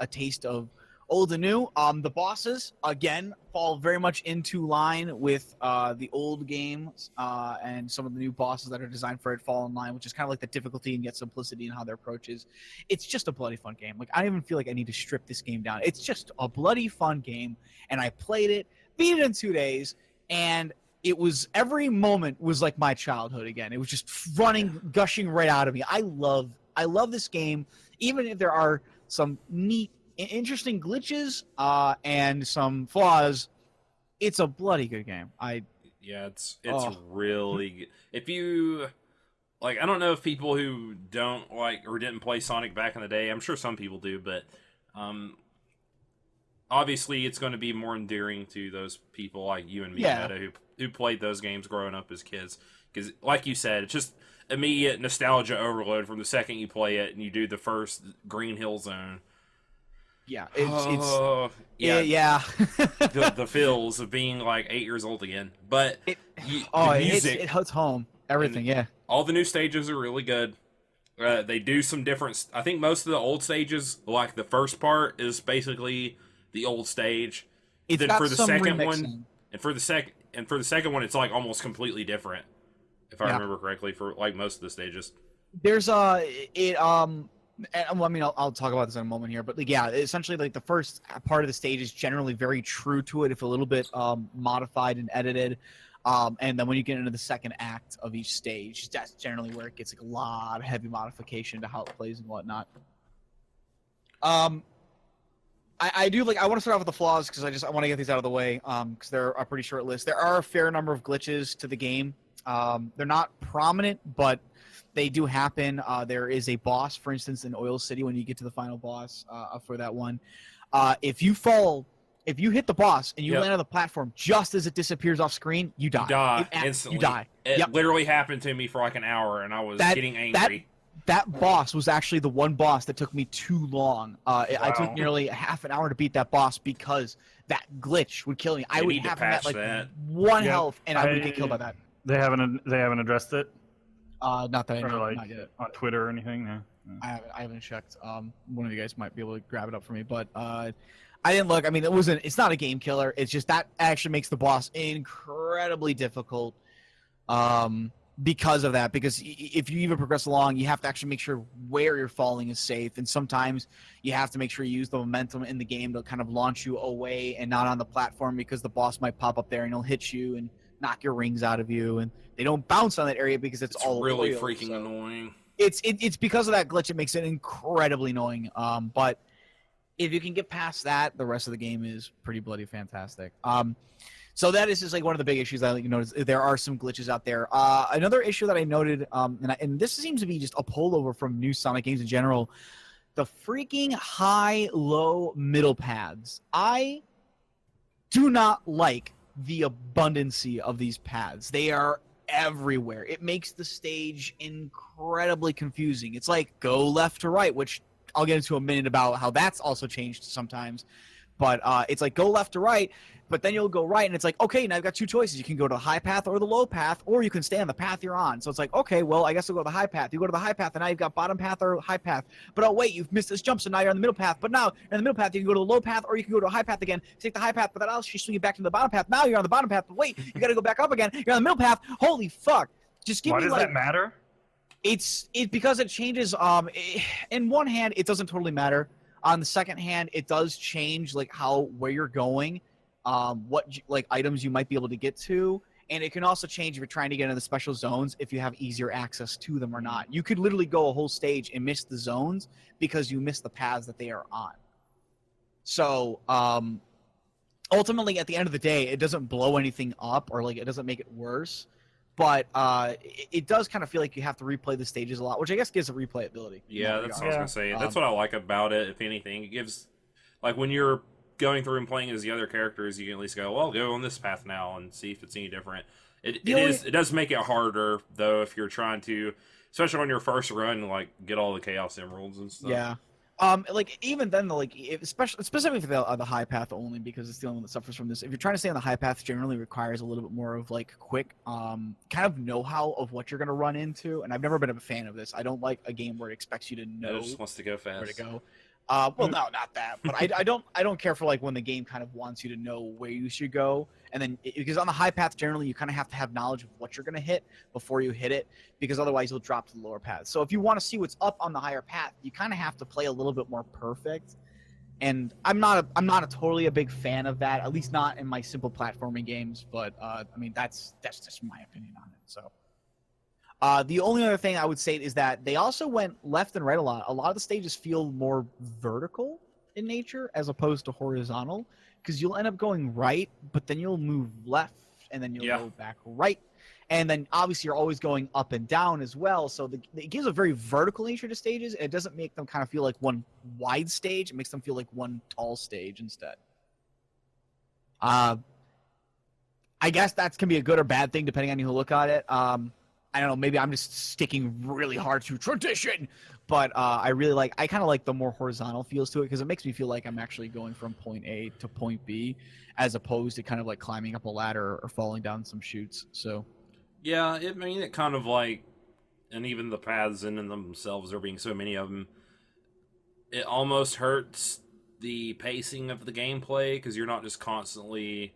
S4: taste of old and new. The bosses, again, fall very much into line with the old games, and some of the new bosses that are designed for it fall in line, which is kind of like the difficulty and yet simplicity in how their approach is. It's just a bloody fun game. Like, I don't even feel like I need to strip this game down. It's just a bloody fun game, and I played it, beat it in 2 days, and it was, every moment was like my childhood again. It was just running, gushing right out of me. I love this game, even if there are some neat, interesting glitches and some flaws. It's a bloody good game.
S1: It's really good. If you like, I don't know if people who don't like or didn't play Sonic back in the day, I'm sure some people do, but obviously it's going to be more endearing to those people like you and me, Meta, who played those games growing up as kids, because like you said, it's just immediate nostalgia overload from the second you play it and you do the first Green Hill Zone.
S4: Yeah,
S1: the feels of being like 8 years old again. But the music,
S4: it hits home. Everything, yeah.
S1: All the new stages are really good. They do some different. I think most of the old stages, like the first part, is basically the old stage.
S4: It's
S1: then
S4: got
S1: for the
S4: some
S1: second
S4: remixing.
S1: one, and for the second one, it's like almost completely different. If I remember correctly, for like most of the stages.
S4: There's I mean, I'll talk about this in a moment here, but like, yeah, essentially, like, the first part of the stage is generally very true to it, if a little bit modified and edited, and then when you get into the second act of each stage, that's generally where it gets like a lot of heavy modification to how it plays and whatnot. I do like. I want to start off with the flaws because I want to get these out of the way because they're a pretty short list. There are a fair number of glitches to the game. They're not prominent, but they do happen. There is a boss, for instance, in Oil City when you get to the final boss for that one. If you hit the boss and you land on the platform just as it disappears off screen, you die.
S1: You die instantly.
S4: You die.
S1: It literally happened to me for like an hour, and I was getting angry.
S4: That boss was actually the one boss that took me too long. Wow. I took nearly half an hour to beat that boss because that glitch would kill me. I would have that one health, and I would get killed by that.
S2: They haven't addressed it.
S4: Not that I know.
S2: Like
S4: not yet.
S2: on Twitter or anything. No.
S4: I haven't checked. One of you guys might be able to grab it up for me, but I didn't look. I mean, it's not a game killer. It's just that actually makes the boss incredibly difficult. Because of that, because if you even progress along, you have to actually make sure where you're falling is safe, and sometimes you have to make sure you use the momentum in the game to kind of launch you away and not on the platform, because the boss might pop up there and he'll hit you and knock your rings out of you, and they don't bounce on that area because it's all
S1: really
S4: oil,
S1: freaking annoying.
S4: It's because of that glitch. It makes it incredibly annoying. But if you can get past that, the rest of the game is pretty bloody fantastic. So that is just like one of the big issues I noticed. There are some glitches out there. Another issue that I noted, and this seems to be just a pullover from new Sonic games in general, the freaking high, low, middle paths. I do not like the abundancy of these paths. They are everywhere. It makes the stage incredibly confusing. It's like go left to right, which I'll get into a minute about how that's also changed sometimes. But it's like go left to right, but then you'll go right, and it's like, okay, now you've got two choices. You can go to the high path or the low path, or you can stay on the path you're on. So it's like, okay, well, I guess I'll go to the high path. You go to the high path, and now you've got bottom path or high path. But oh, wait, you've missed this jump, so now you're on the middle path. But now you're on the middle path, you can go to the low path, or you can go to a high path again. Take the high path, but that else you swing you back to the bottom path. Now you're on the bottom path, but wait, you got to go back up again. You're on the middle path. Holy fuck. Just give
S2: Why
S4: me,
S2: does
S4: like,
S2: that matter?
S4: It's because it changes. In one hand, it doesn't totally matter. On the second hand, it does change like where you're going, what like items you might be able to get to, and it can also change if you're trying to get into the special zones if you have easier access to them or not. You could literally go a whole stage and miss the zones because you missed the paths that they are on. So ultimately, at the end of the day, it doesn't blow anything up or like it doesn't make it worse. But it does kind of feel like you have to replay the stages a lot, which I guess gives it replayability.
S1: Yeah, that's what I was going to say. That's what I like about it, if anything. It gives, like, when you're going through and playing as the other characters, you can at least go, well, go on this path now and see if it's any different. It does make it harder, though, if you're trying to, especially on your first run, like, get all the Chaos Emeralds and stuff.
S4: Yeah. Like even then, like specifically for the high path only because it's the only one that suffers from this. If you're trying to stay on the high path, generally requires a little bit more of like quick, kind of know-how of what you're gonna run into. And I've never been a fan of this. I don't like a game where it expects you to know.
S1: It just wants to go fast.
S4: Where to go. Well, no, not that. But I don't care for like when the game kind of wants you to know where you should go. And then because on the high path, generally you kind of have to have knowledge of what you're gonna hit before you hit it, because otherwise you'll drop to the lower path. So if you want to see what's up on the higher path, you kind of have to play a little bit more perfect. And I'm not totally a big fan of that, at least not in my simple platforming games. But I mean that's just my opinion on it. So. The only other thing I would say is that they also went left and right a lot. A lot of the stages feel more vertical in nature as opposed to horizontal, because you'll end up going right, but then you'll move left, and then you'll go back right. And then obviously you're always going up and down as well. So it gives a very vertical nature to stages. And it doesn't make them kind of feel like one wide stage. It makes them feel like one tall stage instead. I guess that can be a good or bad thing depending on who look at it. I don't know, maybe I'm just sticking really hard to tradition, but I kind of like the more horizontal feels to it, because it makes me feel like I'm actually going from point A to point B, as opposed to kind of like climbing up a ladder or falling down some chutes. So,
S1: yeah, it kind of like, and even the paths in themselves, there being so many of them, it almost hurts the pacing of the gameplay, because you're not just constantly,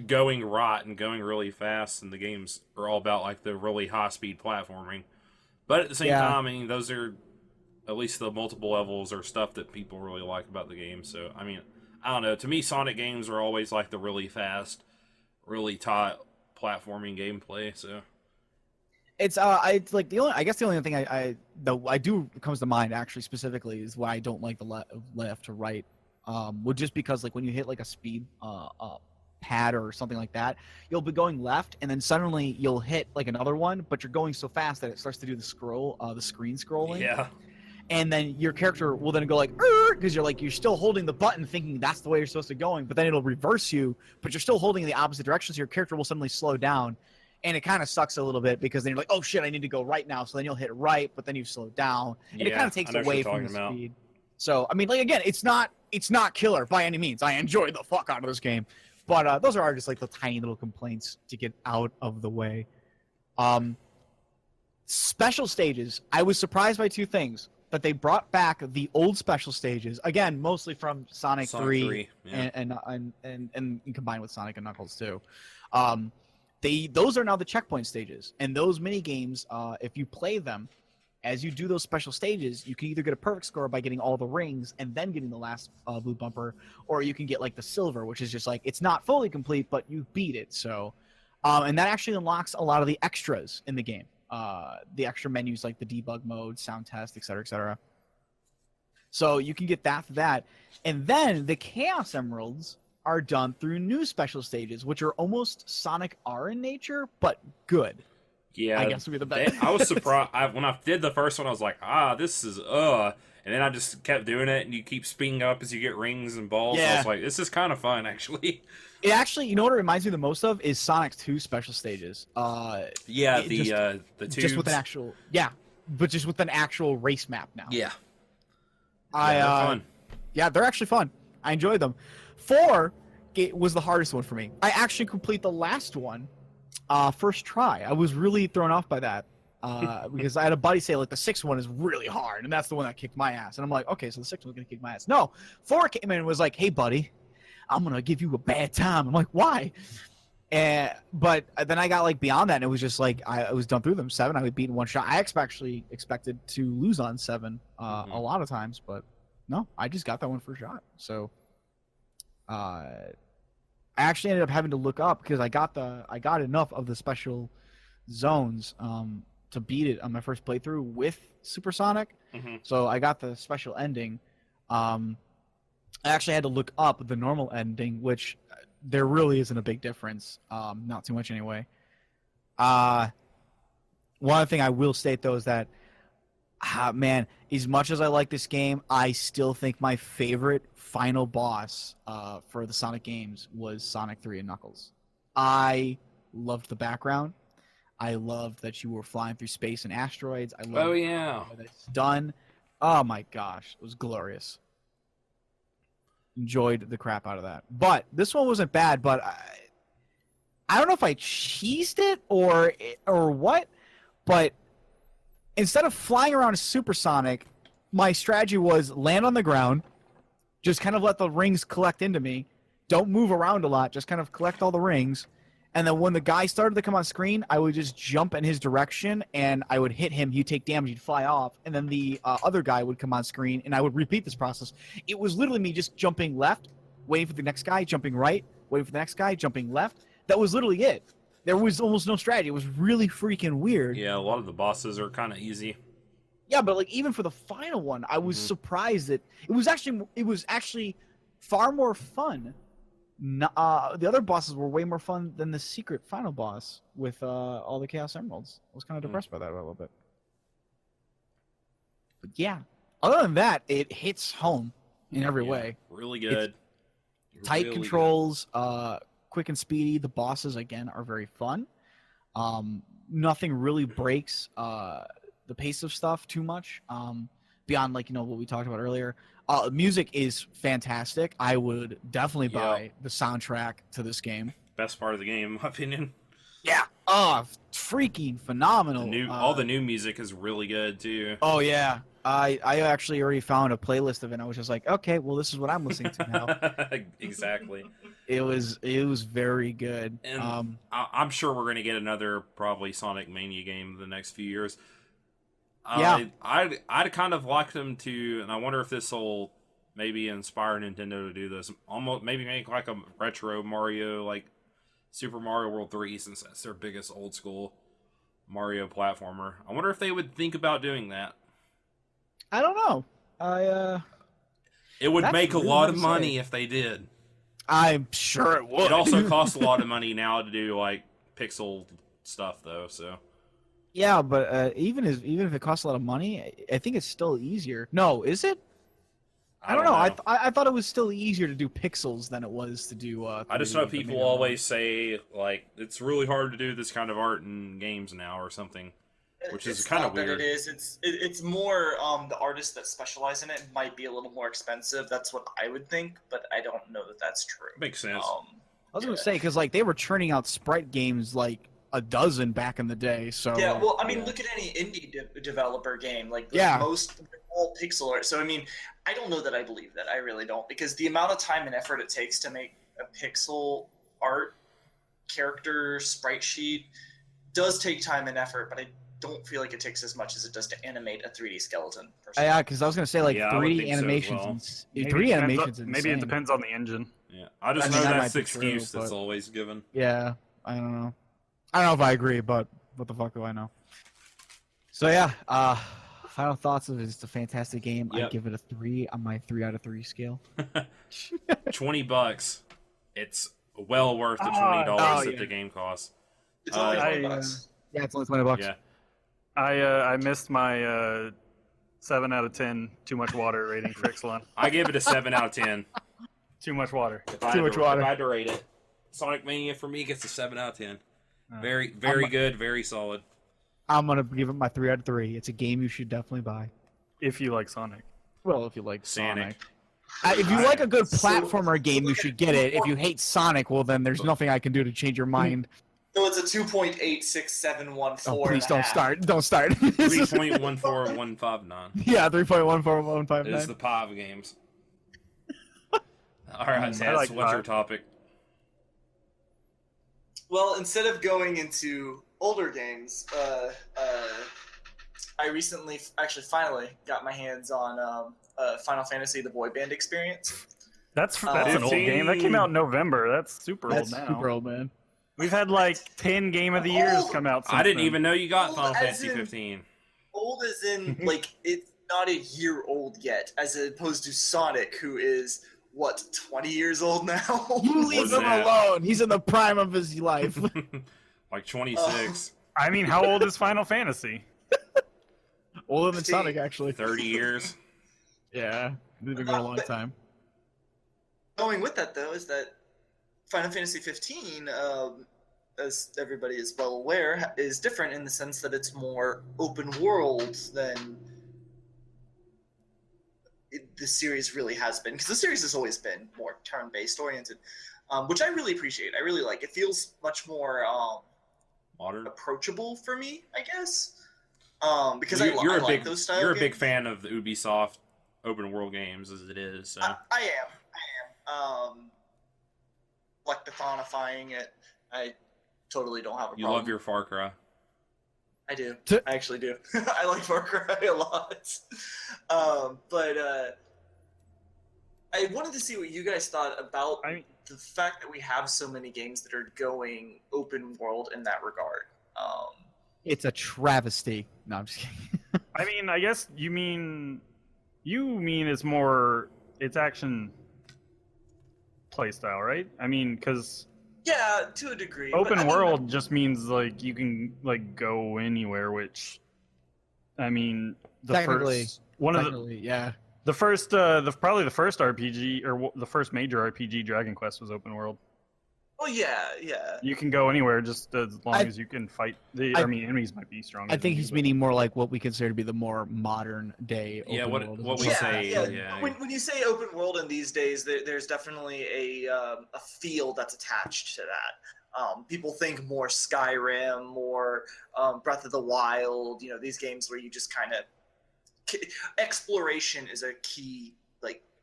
S1: going right and going really fast, and the games are all about like the really high-speed platforming. But at the same time, I mean, those are, at least the multiple levels, are stuff that people really like about the game. So, I mean, I don't know. To me, Sonic games are always like the really fast, really tight platforming gameplay. So
S4: it's like the only thing I do comes to mind actually specifically is why I don't like the left to right. Well, just because like when you hit like a speed pad or something like that, you'll be going left, and then suddenly you'll hit like another one, but you're going so fast that it starts to do the screen scrolling.
S1: Yeah.
S4: And then your character will then go like, because you're still holding the button thinking that's the way you're supposed to go, but then it'll reverse you, but you're still holding in the opposite direction, so your character will suddenly slow down. And it kind of sucks a little bit, because then you're like, oh shit, I need to go right now. So then you'll hit right, but then you slow down. And it kind of takes away from the speed. So, I mean, like, again, it's not killer by any means. I enjoy the fuck out of this game. But those are just like the tiny little complaints to get out of the way. Special stages. I was surprised by two things. That they brought back the old special stages, again, mostly from Sonic 3
S1: yeah.
S4: and combined with Sonic and Knuckles too. Those are now the checkpoint stages, and those mini games, if you play them, as you do those special stages, you can either get a perfect score by getting all the rings and then getting the last blue bumper, or you can get like the silver, which is just like, it's not fully complete, but you beat it. So, and that actually unlocks a lot of the extras in the game. The extra menus like the debug mode, sound test, etc., etc. So you can get that. And then the Chaos Emeralds are done through new special stages, which are almost Sonic R in nature, but good.
S1: Yeah,
S4: I guess would be the best.
S1: I was surprised when I did the first one. I was like, this is and then I just kept doing it, and you keep speeding up as you get rings and balls. Yeah. I was like, this is kind of fun, actually.
S4: It actually, you know what it reminds me the most of is Sonic 2 special stages.
S1: The tubes.
S4: Just with an actual, but just with an actual race map now.
S1: Yeah.
S4: They're fun. Yeah, they're actually fun. I enjoyed them. 4 was the hardest one for me. I actually complete the last one first try. I was really thrown off by that because I had a buddy say like the 6th one is really hard, and that's the one that kicked my ass. And I'm like, okay, so the 6th one's gonna kick my ass. No, 4 came in and was like, hey buddy, I'm gonna give you a bad time. I'm like, why? But then I got like beyond that, and it was just like I was done through them. 7, I would beat in one shot. I actually expected to lose on 7 a lot of times, but no, I just got that one first shot. So I actually ended up having to look up because I got enough of the special zones to beat it on my first playthrough with Supersonic. So I got the special ending. I actually had to look up the normal ending, which there really isn't a big difference. Not too much anyway. One thing I will state though is that, man, as much as I like this game, I still think my favorite final boss for the Sonic games was Sonic 3 and Knuckles. I loved the background. I loved that you were flying through space and asteroids. I loved that it's done. Oh my gosh, it was glorious. Enjoyed the crap out of that. But this one wasn't bad, but I don't know if I cheesed it or what, but instead of flying around Supersonic, my strategy was land on the ground, just kind of let the rings collect into me, don't move around a lot, just kind of collect all the rings, and then when the guy started to come on screen, I would just jump in his direction, and I would hit him, he'd take damage, he'd fly off, and then the other guy would come on screen, and I would repeat this process. It was literally me just jumping left, waiting for the next guy, jumping right, waiting for the next guy, jumping left. That was literally it. There was almost no strategy. It was really freaking weird.
S1: Yeah, a lot of the bosses are kind of easy.
S4: Yeah, but like even for the final one, I was surprised that it was actually far more fun. The other bosses were way more fun than the secret final boss with all the Chaos Emeralds. I was kind of depressed by that a little bit. But yeah, other than that, it hits home in every way.
S1: Really good.
S4: Tight controls, quick and speedy. The bosses again are very fun. Nothing really breaks the pace of stuff too much. Beyond like what we talked about earlier. Music is fantastic. I would definitely buy the soundtrack to this game.
S1: Best part of the game, in my opinion.
S4: Yeah. Freaking phenomenal.
S1: All the new music is really good too.
S4: Oh yeah. I actually already found a playlist of it, and I was just like, okay, well, this is what I'm listening to now.
S1: Exactly.
S4: It was very good.
S1: And I'm sure we're going to get another probably Sonic Mania game in the next few years. I'd kind of like them to, and I wonder if this will maybe inspire Nintendo to do this. Almost maybe make like a retro Mario, like Super Mario World 3, since that's their biggest old school Mario platformer. I wonder if they would think about doing that.
S4: I don't know.
S1: It would make a lot of money if they did.
S4: I'm sure it would.
S1: It also costs a lot of money now to do like pixel stuff, though. So.
S4: Yeah, but even if it costs a lot of money, I think it's still easier. No, is it? I don't know. I thought it was still easier to do pixels than it was to do.
S1: I just know people always say like it's really hard to do this kind of art in games now or something, which is kind of weird.
S3: It is. It's more the artists that specialize in it might be a little more expensive. That's what I would think, but I don't know that that's true.
S1: Makes sense.
S4: I was gonna say because like they were churning out sprite games like a dozen back in the day. So
S3: yeah, well, I mean, look at any indie developer game. Like most all pixel art. So I mean, I don't know that I believe that. I really don't, because the amount of time and effort it takes to make a pixel art character sprite sheet does take time and effort, but I don't feel like it takes as much as it does to animate a 3D skeleton.
S4: Yeah, because I was gonna say like 3D animations.
S1: So,
S4: 3D animations.
S2: Maybe it depends on the engine.
S1: Yeah, I just know that's the excuse that's always given.
S4: Yeah, I don't know. I don't know if I agree, but what the fuck do I know? So yeah, final thoughts of it. It's a fantastic game. I give it a 3 on my 3 out of 3 scale.
S1: $20. It's well worth the $20 that the game costs.
S3: It's only $20.
S4: Yeah, it's only $20.
S1: Yeah.
S2: I missed my 7 out of 10 too much water rating for Ixalan.
S1: I give it a 7 out of 10.
S2: Too much water.
S4: Too much water.
S1: If I had to rate it, Sonic Mania for me gets a 7 out of 10. Very good, very solid.
S4: I'm gonna give it my 3 out of 3. It's a game you should definitely buy
S2: if you like Sonic.
S4: Well, if you like Sonic. If you like a good platformer game, you should get it. If you hate Sonic, well, then there's nothing I can do to change your mind.
S3: So it's a 2.86714.
S4: Oh, please don't start. Don't start.
S1: 3.14159.
S4: Yeah, 3.14159.
S1: It is the POV games. All right, Tess,
S2: like
S1: what's your
S2: that.
S1: topic?
S3: Well, instead of going into older games, I recently, finally got my hands on Final Fantasy: The Boy Band Experience.
S2: That's an old game. That came out in November. That's super
S4: That's
S2: old now.
S4: super old, man.
S2: We've had like 10 Game of the Years come out since
S1: I didn't
S2: then.
S1: even know you got
S3: Old
S1: Final
S3: as
S1: Fantasy
S3: in-
S1: 15.
S3: Old as in, like, it's not a year old yet, as opposed to Sonic, who is, what, 20 years old now?
S4: You leave
S1: than
S4: him
S1: that.
S4: alone. He's in the prime of his life.
S1: Like 26,
S2: I mean, how old is Final Fantasy?
S4: Older than
S3: 15.
S4: Sonic, actually.
S1: 30 years.
S4: Yeah, they've been going a long time.
S3: Going with that, though, is that Final Fantasy 15, as everybody is well aware, is different in the sense that it's more open world than the series really has been. Because the series has always been more turn-based oriented, which I really appreciate. I really like. It feels much more
S1: Modern.
S3: approachable for me, I guess. Because
S1: You're
S3: I
S1: a
S3: like
S1: big,
S3: those style
S1: you're a
S3: games.
S1: big fan of the Ubisoft open world games as it is. So.
S3: I am. Lectathonifying it. I totally don't have a
S1: You
S3: problem.
S1: love your Far Cry.
S3: I do.
S4: T-
S3: I actually do. I like Far Cry a lot. But I wanted to see what you guys thought about the fact that we have so many games that are going open world in that regard.
S4: It's a travesty. No, I'm just kidding.
S2: I mean, I guess you mean it's action playstyle, right? I mean, because
S3: Yeah, to a degree. but
S2: open
S3: I mean,
S2: world just means like you can like go anywhere, which I mean,
S4: Technically,
S2: probably the first RPG or the first major RPG, Dragon Quest, was open world.
S3: Oh yeah, yeah.
S2: You can go anywhere just as long as you can fight enemies might be stronger.
S4: I think he's meaning more like what we consider to be the more modern day.
S1: Yeah,
S4: open
S1: what
S4: world.
S1: we say.
S3: Yeah.
S1: Yeah.
S3: When you say open world in these days, there's definitely a feel that's attached to that. People think more Skyrim, more Breath of the Wild. You know, these games where you just kind of exploration is a key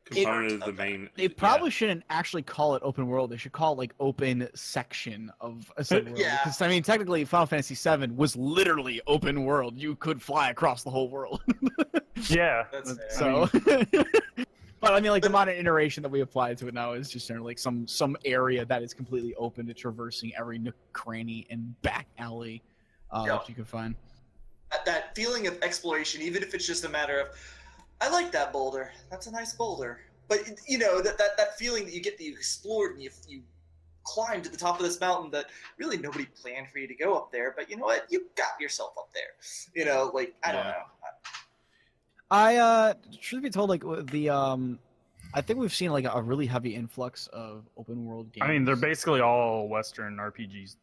S1: Component of the main.
S4: They probably shouldn't actually call it open world. They should call it like open section of a said world.
S3: Yeah.
S4: Because I mean, technically, Final Fantasy VII was literally open world. You could fly across the whole world.
S2: yeah.
S3: That's fair.
S4: So, but I mean, like the modern iteration that we apply to it now is just like some area that is completely open to traversing every nook, cranny, and back alley that you can find.
S3: That feeling of exploration, even if it's just a matter of, I like that boulder. That's a nice boulder. But you know that feeling that you get that you explored and you climbed to the top of this mountain that really nobody planned for you to go up there. But you know what? You got yourself up there. You know, like I don't know.
S4: Truth be told, like the I think we've seen like a really heavy influx of open world games.
S2: I mean, they're basically all Western RPGs.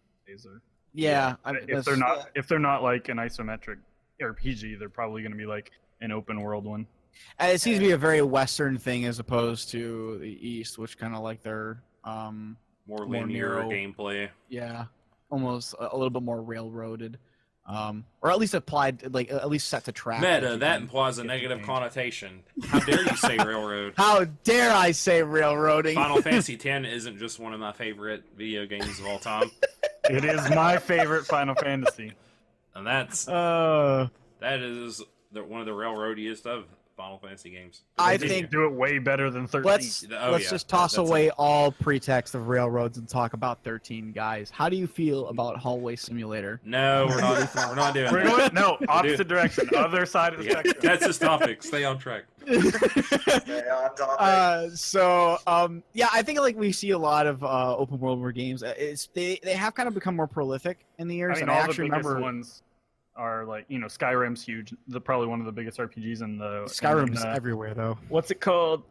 S4: yeah.
S2: If they're not like an isometric RPG, they're probably going to be like an open world one.
S4: And it seems to be a very Western thing as opposed to the East, which kind of like their
S1: more linear
S4: narrow
S1: gameplay.
S4: Yeah, almost a little bit more railroaded, or at least applied, like at least set to track.
S1: Meta, that implies a negative connotation. How dare you say railroad?
S4: How dare I say railroading?
S1: Final Fantasy X isn't just one of my favorite video games of all time,
S2: It is my favorite Final Fantasy.
S1: and that is one of the railroadiest of Final Fantasy games.
S4: I
S2: They
S4: think
S2: do it way better than 13.
S4: let's just toss away all pretext of railroads and talk about 13, guys. How do you feel about Hallway Simulator?
S1: No, we're not doing
S2: We're
S1: that.
S2: going opposite direction, other side of the
S1: Yeah,
S2: spectrum.
S1: that's his topic. Stay on track.
S3: Stay on topic.
S4: Yeah, I think like we see a lot of open world games. They have kind of become more prolific in the years.
S2: I mean,
S4: and I
S2: all the
S4: actually
S2: biggest
S4: remember
S2: ones are like, Skyrim's huge. Probably one of the biggest RPGs in the
S4: Skyrim's everywhere though.
S2: What's it called?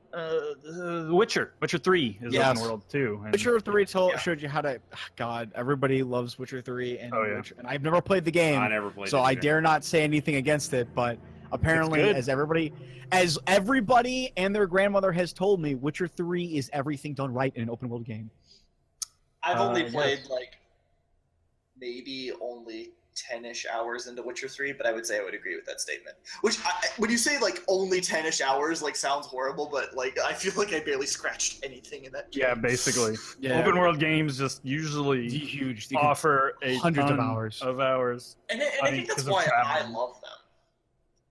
S2: Witcher 3 is
S4: Yes.
S2: open world too. And,
S4: Witcher 3 showed you how to. God, everybody loves Witcher 3 and
S2: Oh, yeah.
S4: Witcher, and I've never played the game.
S1: I never played
S4: so
S1: it
S4: I
S1: either.
S4: dare not say anything against it, but Apparently,
S2: good.
S4: as everybody and their grandmother has told me, Witcher 3 is everything done right in an open world game.
S3: I've only
S2: Yes.
S3: played like maybe only 10-ish hours into Witcher 3, but I would say I would agree with that statement. Which, when you say like only 10-ish hours, like sounds horrible, but like I feel like I barely scratched anything in that game.
S2: Yeah, basically.
S4: Yeah.
S2: Open world games just usually
S4: Huge.
S2: offer a
S4: hundreds
S2: ton
S4: of hours.
S3: And I think that's
S2: 'cause of
S3: why I
S2: travel.
S3: love them.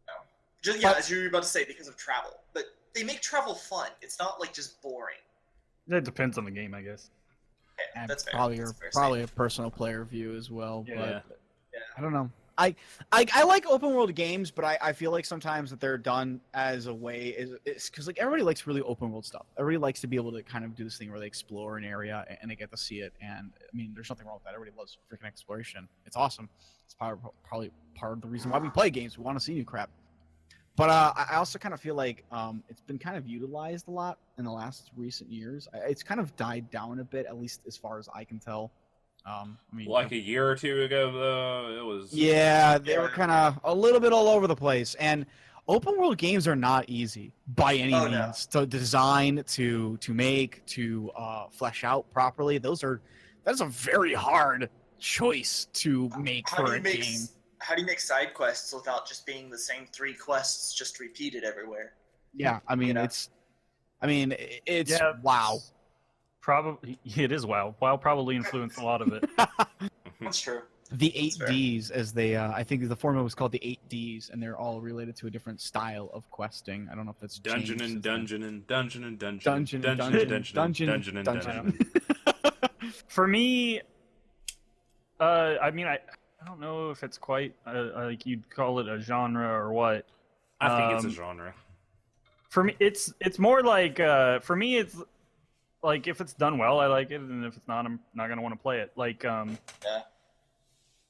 S3: You know? Just, yeah,
S4: But-
S3: as you were about to say, because of travel. But they make travel fun. It's not like just boring.
S2: It depends on the game, I guess.
S3: Yeah,
S4: And
S3: that's fair.
S4: probably
S3: That's a fair
S4: probably
S3: statement.
S4: a personal player view as well.
S2: Yeah.
S4: But
S3: Yeah.
S4: I don't know. I like open world games, but I feel like sometimes that they're done as a way is because like everybody likes really open world stuff. Everybody likes to be able to kind of do this thing where they explore an area and they get to see it. And I mean, there's nothing wrong with that. Everybody loves freaking exploration. It's awesome. It's probably part of the reason why we play games. We want to see new crap. But I also kind of feel like it's been kind of utilized a lot in the last recent years. It's kind of died down a bit, at least as far as I can tell. I mean,
S1: Like a year or two ago, though, it was.
S4: yeah, they were
S3: Yeah.
S4: kind of a little bit all over the place. And open world games are not easy by any
S3: Oh, no.
S4: means to design, to make, to flesh out properly. That's a very hard choice to make
S3: How do
S4: for
S3: you
S4: a
S3: make
S4: game.
S3: how do you make side quests without just being the same 3 quests just repeated everywhere?
S4: Yeah, I mean
S3: Yeah.
S4: it's
S2: Yeah,
S4: wow.
S2: Probably it is WoW. WoW probably influenced a lot of it.
S3: That's true.
S4: The 8
S3: fair.
S4: Ds, as they, I think the formula was called the 8 Ds, and they're all related to a different style of questing. I don't know if that's
S1: Dungeon
S4: changed
S1: and
S4: since then.
S1: dungeon and dungeon and dungeon.
S4: Dungeon,
S1: dungeon,
S4: dungeon,
S1: dungeon,
S4: dungeon,
S1: dungeon, and
S4: dungeon.
S1: dungeon.
S2: For me, I mean, I don't know if it's quite like you'd call it a genre or what.
S1: I think it's a
S2: Um,
S1: genre.
S2: For me, it's more like for me, it's like if it's done well, I like it, and if it's not, I'm not gonna want to play it. Like
S3: Yeah.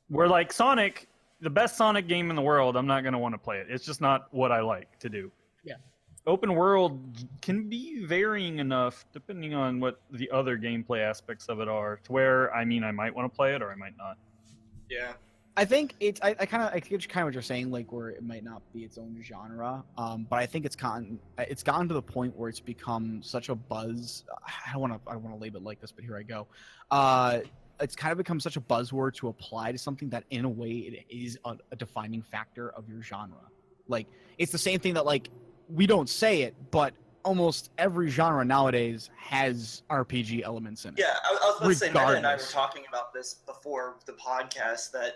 S2: where like Sonic, the best Sonic game in the world, I'm not gonna want to play it. It's just not what I like to do.
S4: Yeah.
S2: Open world can be varying enough depending on what the other gameplay aspects of it are, to where I mean I might want to play it or I might not.
S3: Yeah.
S4: I think it's I kind of what you're saying, like where it might not be its own genre, but I think it's gotten to the point where it's become such a buzz. I don't want to label it like this, but here I go. It's kind of become such a buzzword to apply to something that in a way it is a defining factor of your genre. Like it's the same thing that like we don't say it, but almost every genre nowadays has RPG elements in it.
S3: Yeah, I was about to say, Meta and I were
S4: Regardless.
S3: talking about this before the podcast, that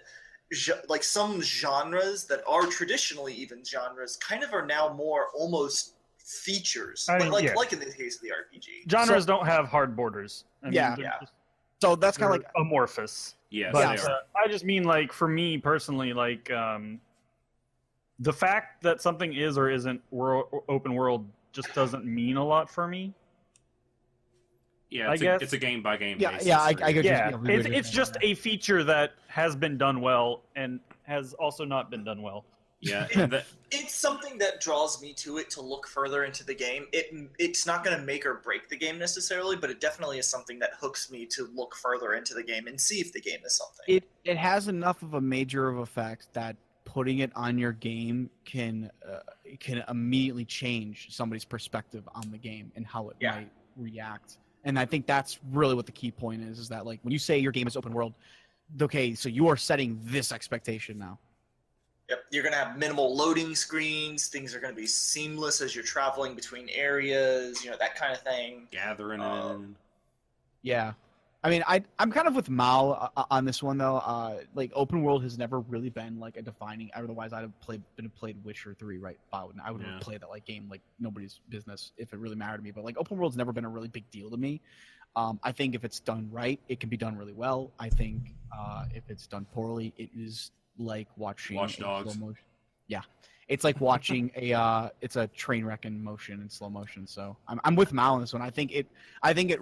S3: like some genres that are traditionally even genres kind of are now more almost features,
S2: I mean,
S3: like
S2: yeah.
S3: like in the case of the RPG.
S2: Genres
S4: So-
S2: don't have hard borders. I mean,
S4: Yeah.
S2: they're
S3: Yeah.
S2: just-
S4: So that's kind
S2: they're
S4: of like
S2: amorphous.
S1: Yes,
S2: But
S1: they are.
S2: I just mean like for me personally, like the fact that something is or isn't open world just doesn't mean a lot for me.
S1: Yeah,
S2: I
S1: it's,
S2: guess-
S1: it's a game by game.
S4: yeah, I get
S2: Yeah,
S4: you.
S2: it's just a feature that has been done well and has also not been done well.
S1: Yeah, and that,
S3: It's something that draws me to it to look further into the game. It's not going to make or break the game necessarily, but it definitely is something that hooks me to look further into the game and see if the game is something.
S4: It has enough of a major of effect that putting it on your game can immediately change somebody's perspective on the game and how it
S3: Yeah.
S4: might react. And I think that's really what the key point is that like when you say your game is open world, okay, so you are setting this expectation now.
S3: Yep, you're going to have minimal loading screens. Things are going to be seamless as you're traveling between areas, that kind of thing.
S1: gathering
S3: Um,
S4: Yeah. I mean, I'm kind of with Mao on this one though. Like open world has never really been like a defining. Otherwise, I'd have played Witcher 3 right about, and I would have
S1: Yeah.
S4: played that like game like nobody's business if it really mattered to me. But like open world's never been a really big deal to me. I think if it's done right, it can be done really well. I think if it's done poorly, it is like watching
S1: Watch
S4: a
S1: Dogs.
S4: slow motion. Yeah, it's like watching it's a train wreck in motion in slow motion. So I'm with Mal on this one. I think it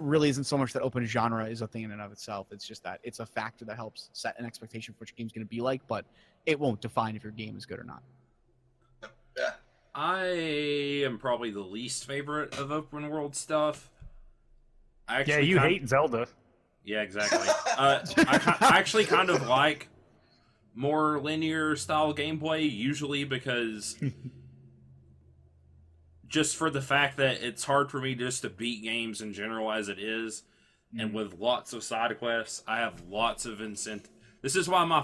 S4: really isn't so much that open genre is a thing in and of itself. It's just that it's a factor that helps set an expectation for what your game's going to be like, but it won't define if your game is good or not.
S1: I am probably the least favorite of open world stuff.
S2: Yeah, you hate Zelda.
S1: Yeah, exactly. I actually kind of like more linear style gameplay, usually because just for the fact that it's hard for me just to beat games in general as it is, and with lots of side quests, I have lots of incentive. This is why my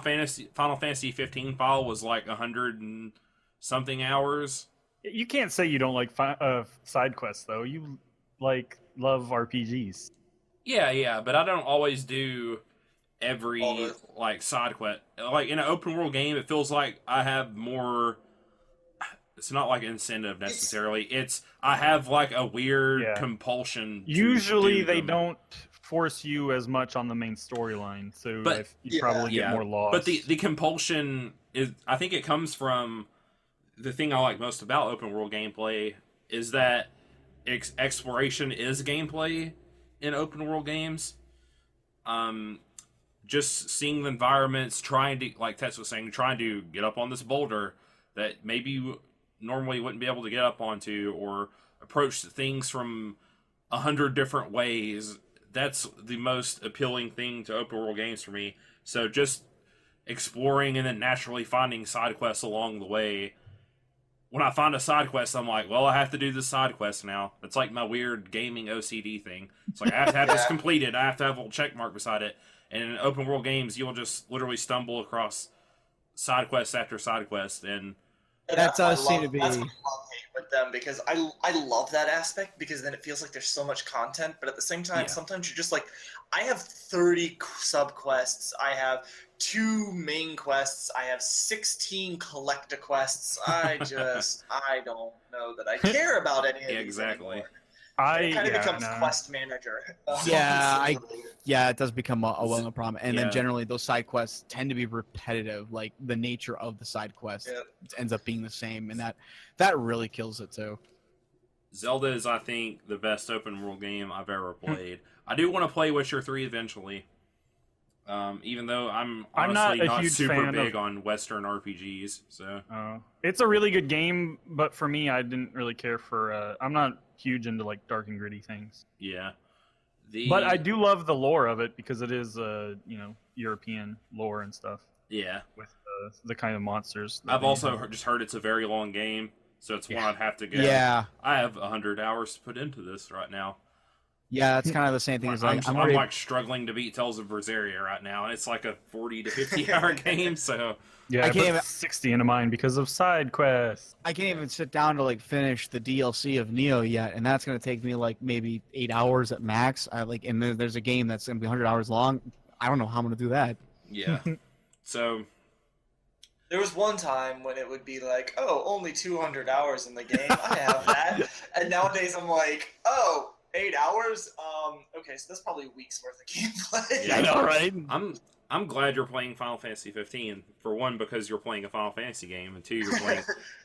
S1: Final Fantasy 15 file was like 100 and something hours.
S2: You can't say you don't like side quests though. You love RPGs.
S1: Yeah, but I don't always do every like side quest. Like in an open world game, it feels like I have more. It's not like incentive necessarily. I have like a weird compulsion.
S2: Usually they don't force you as much on the main storyline, so you probably get more lost.
S1: But the compulsion is, I think it comes from the thing I like most about open world gameplay is that exploration is gameplay in open world games. Just seeing the environments, trying to, like Tetsuo was saying, trying to get up on this boulder that maybe you normally wouldn't be able to get up onto, or approach things from 100 different ways. That's the most appealing thing to open world games for me. So just exploring and then naturally finding side quests along the way. When I find a side quest, I'm like, well, I have to do this side quest now. It's like my weird gaming OCD thing. It's like, I have to have this completed. I have to have a little check mark beside it. And in open world games, you'll just literally stumble across side quest after side quest. And
S4: that does seem to be.
S3: That's what I love with them, because I love that aspect, because then it feels like there's so much content, but at the same time, sometimes you're just like, I have 30 sub-quests, I have 2 main quests, I have 16 collector quests. I don't know that I care about any of these
S1: exactly.
S3: anymore. It kind of becomes quest manager.
S4: It does become a well-known problem. And then generally those side quests tend to be repetitive, like the nature of the side quest ends up being the same, and that really kills it too.
S1: Zelda is, I think, the best open world game I've ever played. I do want to play Witcher 3 eventually. Even though I'm honestly not super big on Western RPGs, so
S2: it's a really good game, but for me, I didn't really care for. I'm not huge into like dark and gritty things.
S1: Yeah,
S2: but I do love the lore of it, because it is European lore and stuff.
S1: Yeah,
S2: with the kind of monsters.
S1: I've also just heard it's a very long game, so it's one I'd have to go.
S4: Yeah,
S1: I have 100 hours to put into this right now.
S4: Yeah, that's kind of the same thing as
S1: I'm like struggling to beat Tales of Berseria right now, and it's like a 40 to 50 hour game. So
S2: I can't put 60 into mine because of side quests.
S4: I can't even sit down to like finish the DLC of Neo yet, and that's gonna take me like maybe 8 hours at max. And there's a game that's gonna be 100 hours long. I don't know how I'm gonna do that.
S1: Yeah. So
S3: there was one time when it would be like, oh, only 200 hours in the game. I have that. And nowadays I'm like, oh, 8 hours? Okay, so that's probably a week's worth of gameplay.
S1: Yeah,
S4: I know, right?
S1: I'm glad you're playing Final Fantasy 15. For one, because you're playing a Final Fantasy game, and two, you're playing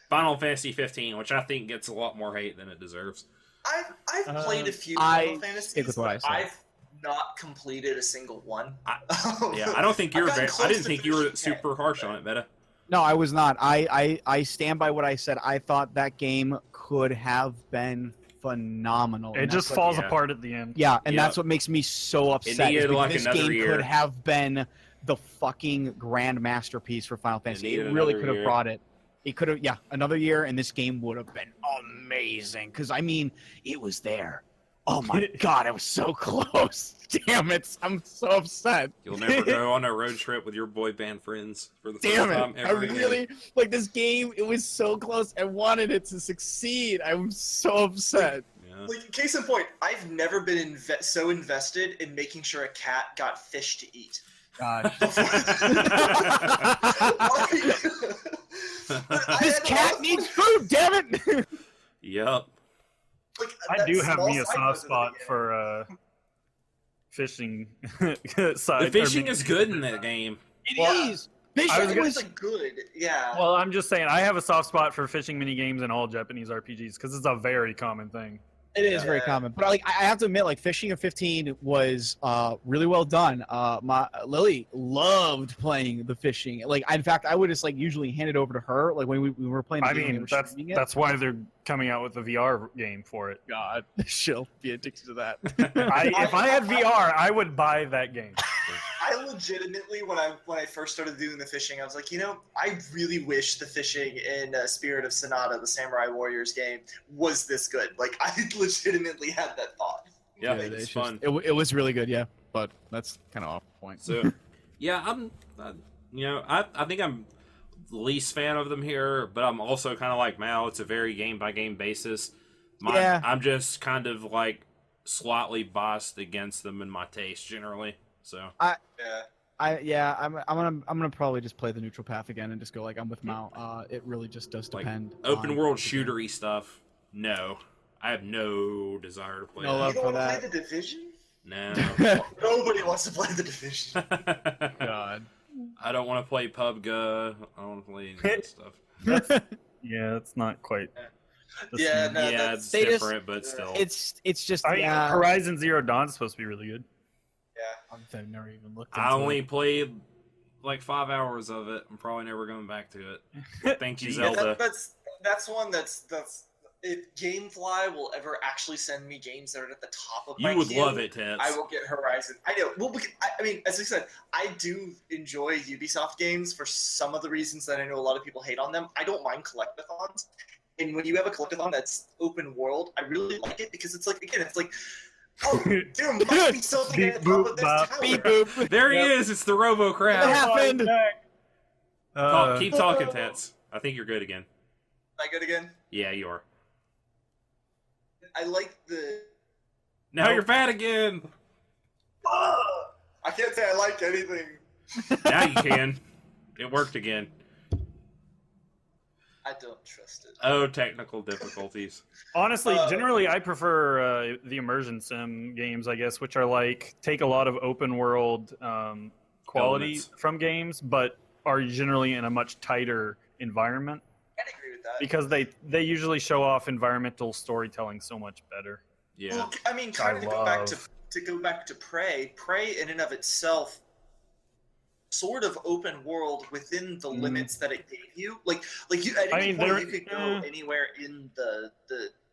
S1: Final Fantasy 15, which I think gets a lot more hate than it deserves.
S3: I've played a few Final Fantasies, but I've not completed a single one.
S1: I don't think you're. I didn't think you were super harsh on it, Meta.
S4: No, I was not. I stand by what I said. I thought that game could have been phenomenal.
S2: It just falls apart at the end.
S4: Yeah, and that's what makes me so upset. This game could have been the fucking grand masterpiece for Final Fantasy. It really could have brought it. It could have, another year, and this game would have been amazing. Because, I mean, it was there. Oh my god, it was so close. Damn it, I'm so upset.
S1: You'll never go on a road trip with your boy band friends for the first time ever.
S4: I really, like this game, it was so close. I wanted it to succeed. I'm so upset.
S3: Like, case in point, I've never been so invested in making sure a cat got fish to eat.
S4: God. This cat needs food, damn it!
S1: Yep.
S3: Like,
S2: I do have me a soft spot for fishing side.
S1: The fishing is good in that game.
S4: It is. Fishing is
S3: good. Yeah.
S2: Well, I'm just saying, I have a soft spot for fishing mini games in all Japanese RPGs because it's a very common thing.
S4: It is very common, but like I have to admit, like Fishing of 15 was really well done. My Lily loved playing the fishing. Like, in fact, I would just like usually hand it over to her. Like when we were playing.
S2: I mean, that's why they're coming out with a VR game for it.
S4: God, she'll be addicted to that.
S2: If I had VR, I would buy that game.
S3: I legitimately, when I first started doing the fishing, I was like, I really wish the fishing in Spirit of Sonata, the Samurai Warriors game, was this good. Like, I legitimately had that thought.
S1: Yeah,
S4: Dude,
S1: it's
S4: just-
S1: fun.
S4: It was really good, yeah. But that's kind of off point.
S1: So, yeah, I think I'm the least fan of them here, but I'm also kind of like Mal. It's a very game by game basis.
S4: Yeah.
S1: I'm just kind of like slightly biased against them in my taste generally. So
S3: Yeah.
S4: I'm gonna probably just play the neutral path again and just go like I'm with Mal. It really just does
S1: like
S4: depend.
S1: open
S4: on
S1: world
S4: the game.
S1: shootery stuff. No, I have no desire to play
S4: No
S1: that.
S4: love
S3: You don't
S4: for
S3: want to
S4: that.
S3: play the Division?
S1: No.
S3: Nobody wants to play the Division.
S4: God.
S1: I don't want to play PUBG. I don't want to play any of that stuff.
S2: Yeah, it's not quite. the
S3: Yeah,
S2: same.
S3: no,
S1: Yeah,
S3: that's-
S1: it's
S4: They just-
S1: different, but still.
S4: It's just
S2: I mean,
S4: yeah.
S2: Horizon Zero Dawn is supposed to be really good.
S3: Yeah.
S4: I've never even looked.
S1: I
S4: into
S1: only
S4: it.
S1: played like 5 hours of it. I'm probably never going back to it. Thank you,
S2: Jeez.
S1: Zelda.
S3: That's one that's if GameFly will ever actually send me games that are at the top of my
S1: You would
S3: queue,
S1: love it, Tets.
S3: I will get Horizon. I know. Well, I mean, as I said, I do enjoy Ubisoft games for some of the reasons that I know a lot of people hate on them. I don't mind collectathons. And when you have a collectathon that's open world, I really like it because it's like, again, it's like, oh, there must be something
S2: Beep,
S3: at the top of
S2: boop,
S3: this
S2: bop.
S3: tower.
S4: Beep boop.
S1: There he
S2: Yep.
S1: is. It's the Robo
S4: What
S1: Crab.
S4: happened?
S1: Keep talking, Tets. I think you're good again.
S3: Am I good again?
S1: Yeah, you are.
S3: I like the.
S1: Now you're bad again.
S3: I can't say I like anything.
S1: Now you can. It worked again.
S3: I don't trust it.
S1: Oh, technical difficulties.
S2: Honestly,
S3: Uh,
S2: generally, I prefer the immersion sim games, I guess, which are like take a lot of open world quality
S1: Elements.
S2: from games, but are generally in a much tighter environment
S3: I'd agree with that.
S2: because they usually show off environmental storytelling so much better.
S1: Yeah.
S3: Well, I mean, kind of
S2: I
S3: to go back
S2: love-
S3: to go back to Prey. Prey, in and of itself, sort of open world within the limits that it gave you. Like you at any
S2: mean,
S3: point
S2: there-
S3: you could go anywhere in the.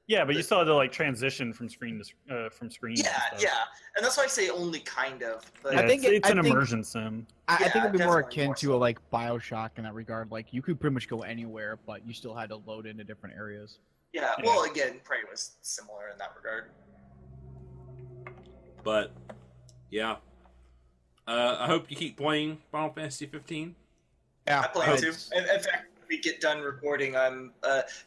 S2: Yeah, but you still had to like transition from screen to from screen. and
S3: Yeah,
S2: stuff.
S3: yeah, and that's why I say only kind of. But
S2: Yeah,
S4: I think
S2: it's
S4: I
S2: an
S4: think-
S2: immersion sim.
S4: I think
S3: Yeah,
S4: it'd be more
S3: definitely
S4: akin
S3: more
S4: to
S3: so.
S4: a like Bioshock in that regard. Like you could pretty much go anywhere, but you still had to load into different areas.
S3: yeah,
S2: Yeah.
S3: well, again, Prey was similar in that regard.
S1: But, yeah. I hope you keep playing Final Fantasy 15.
S4: Yeah,
S3: I plan to.
S4: it's-
S3: In fact, when we get done recording, I'm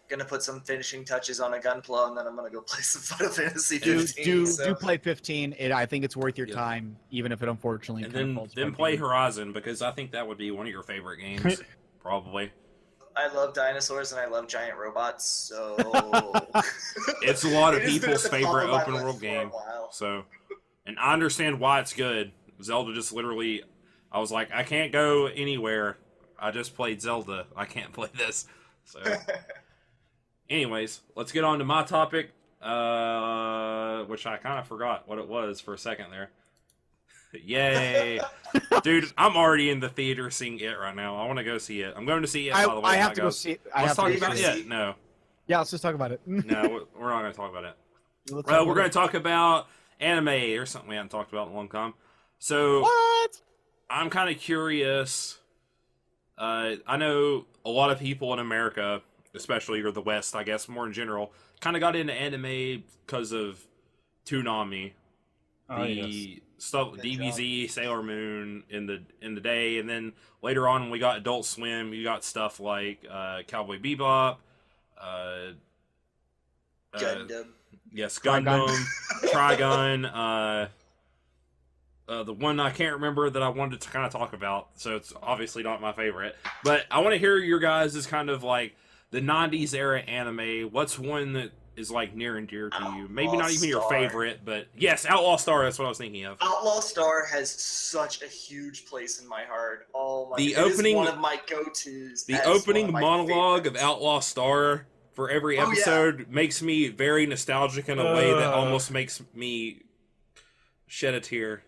S3: gonna put some finishing touches on a Gunpla, and then I'm gonna go play some Final Fantasy
S4: Do
S3: 15.
S4: do
S3: so.
S4: do play 15. I think it's worth your
S1: Yeah.
S4: time, even if it unfortunately.
S1: And
S4: kind of
S1: then,
S4: falls
S1: then
S4: apart
S1: play
S4: at the end.
S1: Horizon, because I think that would be one of your favorite games. Probably.
S3: I love dinosaurs and I love giant robots, so
S1: It's a lot of
S3: It has been at
S1: people's
S3: the top
S1: favorite
S3: of my
S1: open
S3: list
S1: world
S3: for a
S1: game.
S3: while.
S1: So, and I understand why it's good. Zelda just literally, I was like, I can't go anywhere. I just played Zelda. I can't play this. So, anyways, let's get on to my topic, which I kind of forgot what it was for a second there. Yay. Dude, I'm already in the theater seeing it right now. I want to go see it. I'm going to see it, by the way.
S4: I have
S1: my
S4: to go
S1: guys.
S4: see. I
S1: Let's
S4: have
S1: talk
S4: to go
S1: about
S4: see
S1: it. No,
S4: Yeah, let's just talk about it.
S1: no, we're not going to talk about it.
S4: Let's
S1: Well,
S4: talk
S1: we're
S4: about
S1: going to talk about anime or something we haven't talked about in a long time. So,
S4: What?
S1: I'm kind of curious. I know a lot of people in America, especially or the West, I guess, more in general, kind of got into anime because of Toonami,
S2: Oh,
S1: the
S2: yes.
S1: stuff,
S3: Good
S1: DBZ, Sailor Moon in the day, and then later on when we got Adult Swim, you got stuff like Cowboy Bebop,
S3: Gundam.
S1: yes,
S4: Trigun.
S1: Gundam, Trigun, the one I can't remember that I wanted to kind of talk about, so it's obviously not my favorite. But I want to hear your guys' kind of like the 90s era anime. What's one that is like near and dear to you? Maybe not even your
S3: Star.
S1: favorite, but yes, Outlaw Star, that's what I was thinking of.
S3: Outlaw Star has such a huge place in my heart. Oh my!
S1: The
S3: it is
S1: opening-
S3: one of my go-tos.
S1: The
S3: as one
S1: opening
S3: of my
S1: monologue of
S3: favorites.
S1: Outlaw Star for every
S3: Oh, yeah.
S1: episode makes me very nostalgic in a way that
S2: Uh.
S1: almost makes me shed a tear.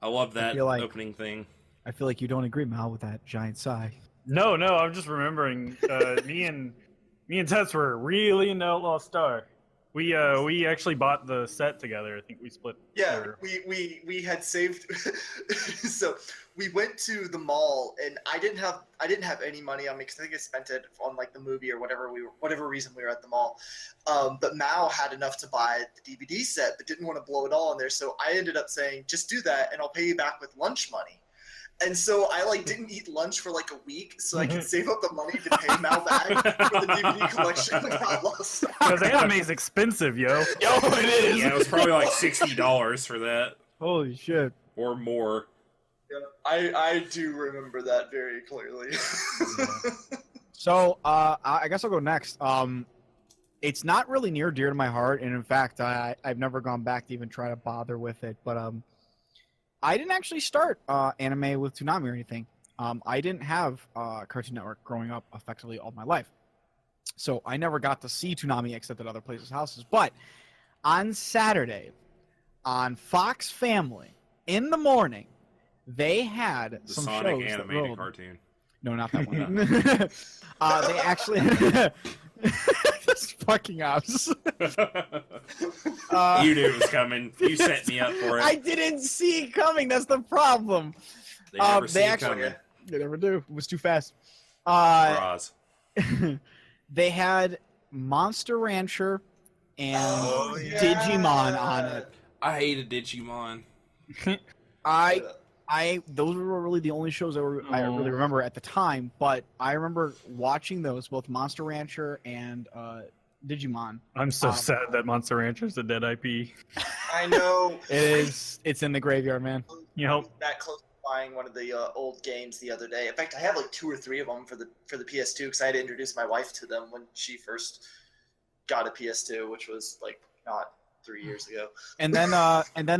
S1: I love that
S4: feel like-
S1: opening thing.
S4: I feel like you don't agree, Mal, with that giant sigh.
S2: No, I'm just remembering me and Tess were really into Outlaw Star. We actually bought the set together. I think we split.
S3: Yeah, we had saved. So we went to the mall, and I didn't have any money on me because I think I spent it on like the movie or whatever reason we were at the mall. But Mao had enough to buy the DVD set, but didn't want to blow it all in there. So I ended up saying, just do that, and I'll pay you back with lunch money. And so I like didn't eat lunch for like a week, so I could save up the money to pay Mal back for the DVD collection without loss.
S2: Because anime's expensive, yo.
S4: Yo, it is.
S1: Yeah, it was probably like $60 for that
S4: Holy shit.
S1: or more.
S3: Yeah, I do remember that very clearly.
S4: So I guess I'll go next. It's not really near dear to my heart, and in fact, I've never gone back to even try to bother with it. But I didn't actually start anime with Toonami or anything. I didn't have Cartoon Network growing up effectively all my life. So I never got to see Toonami except at other places' houses. But on Saturday, on Fox Family, in the morning, they had
S1: The
S4: some
S1: Sonic
S4: shows that
S1: animated
S4: rolled.
S1: cartoon.
S4: No, not that one. They actually... That's fucking ops.
S1: You knew it was coming. You set me up for it.
S4: I didn't see it coming. That's the problem.
S1: They never see
S4: they
S1: it
S4: actually-
S1: coming.
S4: They never do. It was too fast.
S1: Bras.
S4: They had Monster Rancher and
S3: Oh, yeah.
S4: Digimon on it.
S1: I hated Digimon.
S4: Those were really the only shows I really remember at the time. But I remember watching those, both Monster Rancher and Digimon.
S2: I'm so sad that Monster Rancher's a dead IP.
S3: I know.
S4: It is. It's in the graveyard, man.
S2: You know,
S3: That close to buying one of the old games the other day. In fact, I have like 2 or 3 of them for the PS2 because I had to introduce my wife to them when she first got a PS2, which was like not 3 years ago.
S4: And then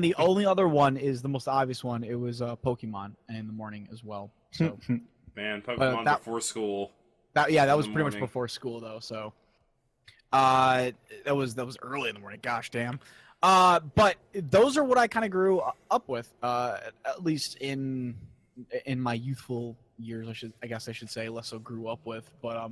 S4: the only other one is the most obvious one. It was Pokemon in the morning as well. So
S1: Man, Pokemon before school.
S4: that was
S1: In the
S4: pretty much
S1: morning.
S4: before school though. So that was early in the morning. Gosh damn. But those are what I kind of grew up with. At least in my youthful years, I guess I should say, less so grew up with. But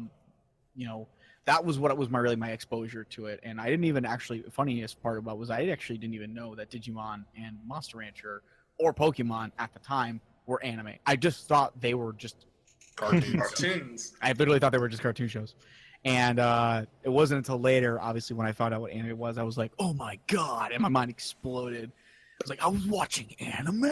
S4: that was what it was my exposure to it. And I didn't even actually, funniest part about it was I actually didn't even know that Digimon and Monster Rancher or Pokemon at the time were anime. I just thought they were just
S3: Cartoons.
S4: I literally thought they were just cartoon shows. And it wasn't until later, obviously, when I found out what anime was, I was like, oh my god, and my mind exploded. I was like, I was watching anime?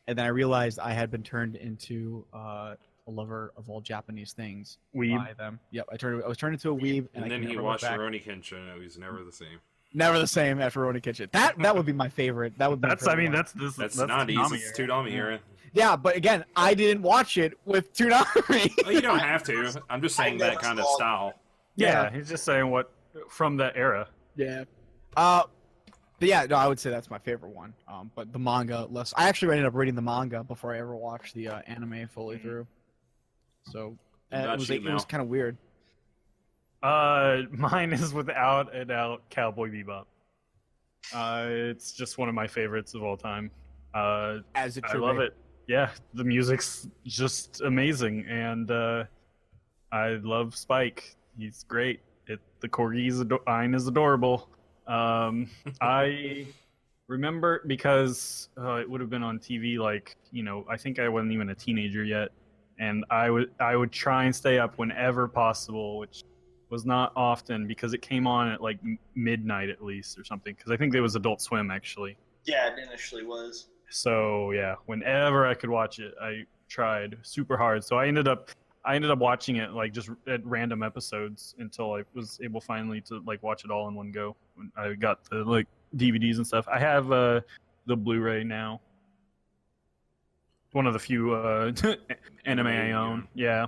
S4: And then I realized I had been turned into a lover of all Japanese things
S2: Weeb.
S4: by them. Yep, I was turned into a weeb,
S1: And
S4: and I
S1: then
S4: can
S1: he
S4: never
S1: watched
S4: look back.
S1: Rurouni Kenshin, and it was never the same.
S4: Never the same after Rurouni Kenshin. That would be my favorite. That would be
S2: that's
S4: my
S2: I
S4: favorite
S2: mean
S4: one.
S2: that's
S1: 90s.
S2: Toonami
S1: It's
S2: era.
S1: Toonami era.
S4: Yeah, but again, I didn't watch it with Toonami.
S1: Well, you don't have to. I'm just saying that kind of style.
S2: Yeah,
S4: Yeah.
S2: he's just saying what from that era.
S4: Yeah. But yeah, no, I would say that's my favorite one. But the manga less. I actually ended up reading the manga before I ever watched the anime fully through. So
S1: About
S4: it
S1: you,
S4: was
S1: Mel?
S4: kind of weird.
S2: Mine is without a doubt Cowboy Bebop. It's just one of my favorites of all time.
S4: As it
S2: I
S4: should
S2: love
S4: be.
S2: it. Yeah, the music's just amazing, and I love Spike. He's great. The corgi's is adorable. I remember because it would have been on TV. Like I think I wasn't even a teenager yet, and I would try and stay up whenever possible, which was not often because it came on at like midnight at least or something. Because I think it was Adult Swim actually.
S3: Yeah, it initially was.
S2: So yeah, whenever I could watch it, I tried super hard. So I ended up watching it like just at random episodes until I was able finally to like watch it all in one go. When I got the like DVDs and stuff. I have the Blu-ray now. One of the few anime I own. Yeah.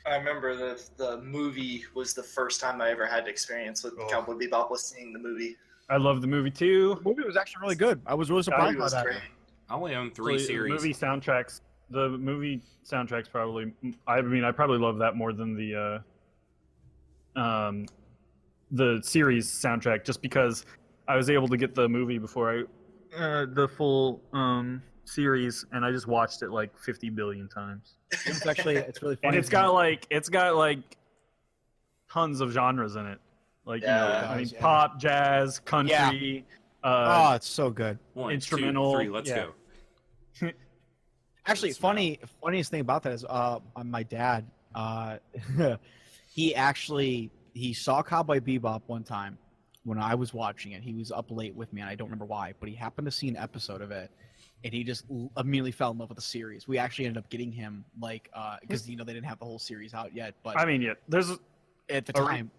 S3: I remember the movie was the first time I ever had experience with Cowboy Bebop was seeing the movie.
S2: I love the movie too.
S4: The movie was actually really good. I was really surprised by
S3: was
S4: that.
S3: great.
S1: I only own 3 series.
S2: The movie soundtracks probably. I mean, I probably love that more than the series soundtrack, just because I was able to get the movie before the full series, and I just watched it like 50 billion times.
S4: It's really funny.
S2: And it's got like tons of genres in it. Like
S3: Yeah,
S2: I mean,
S4: yeah.
S2: pop, jazz, country,
S4: Oh, it's so good.
S1: 1,
S2: Instrumental,
S1: 2, 3, let's
S2: yeah.
S1: go.
S4: Actually, funniest thing about that is my dad, he saw Cowboy Bebop one time when I was watching it. He was up late with me, and I don't remember why, but he happened to see an episode of it, and he just immediately fell in love with the series. We actually ended up getting him because they didn't have the whole series out yet. But
S2: I mean, yeah, there's
S4: at the time,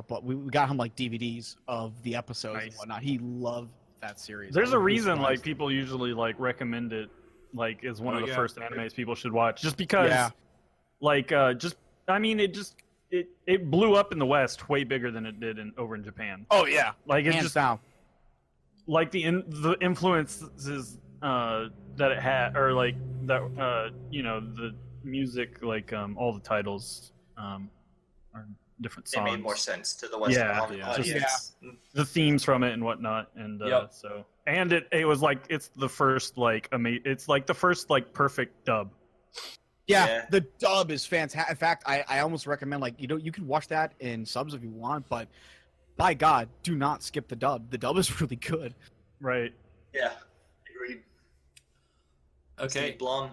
S4: but we got him like DVDs of the episodes and whatnot. He loved that series.
S2: There's a reason like people usually like recommend it like as one of the first animes people should watch, just because it blew up in the West way bigger than it did over in Japan.
S4: Oh yeah,
S2: Like it
S4: hands
S2: just
S4: down.
S2: like the influences that it had, or like that the music, like all the titles are different
S3: It
S2: songs.
S3: made more sense to the Western audience.
S2: The themes from it and whatnot, and it was like it's the first perfect dub.
S4: Yeah, the dub is fantastic. In fact, I almost recommend you can watch that in subs if you want, but by God, do not skip the dub. The dub is really good.
S2: Right.
S3: Yeah, agreed.
S1: Okay.
S3: Steve Blum.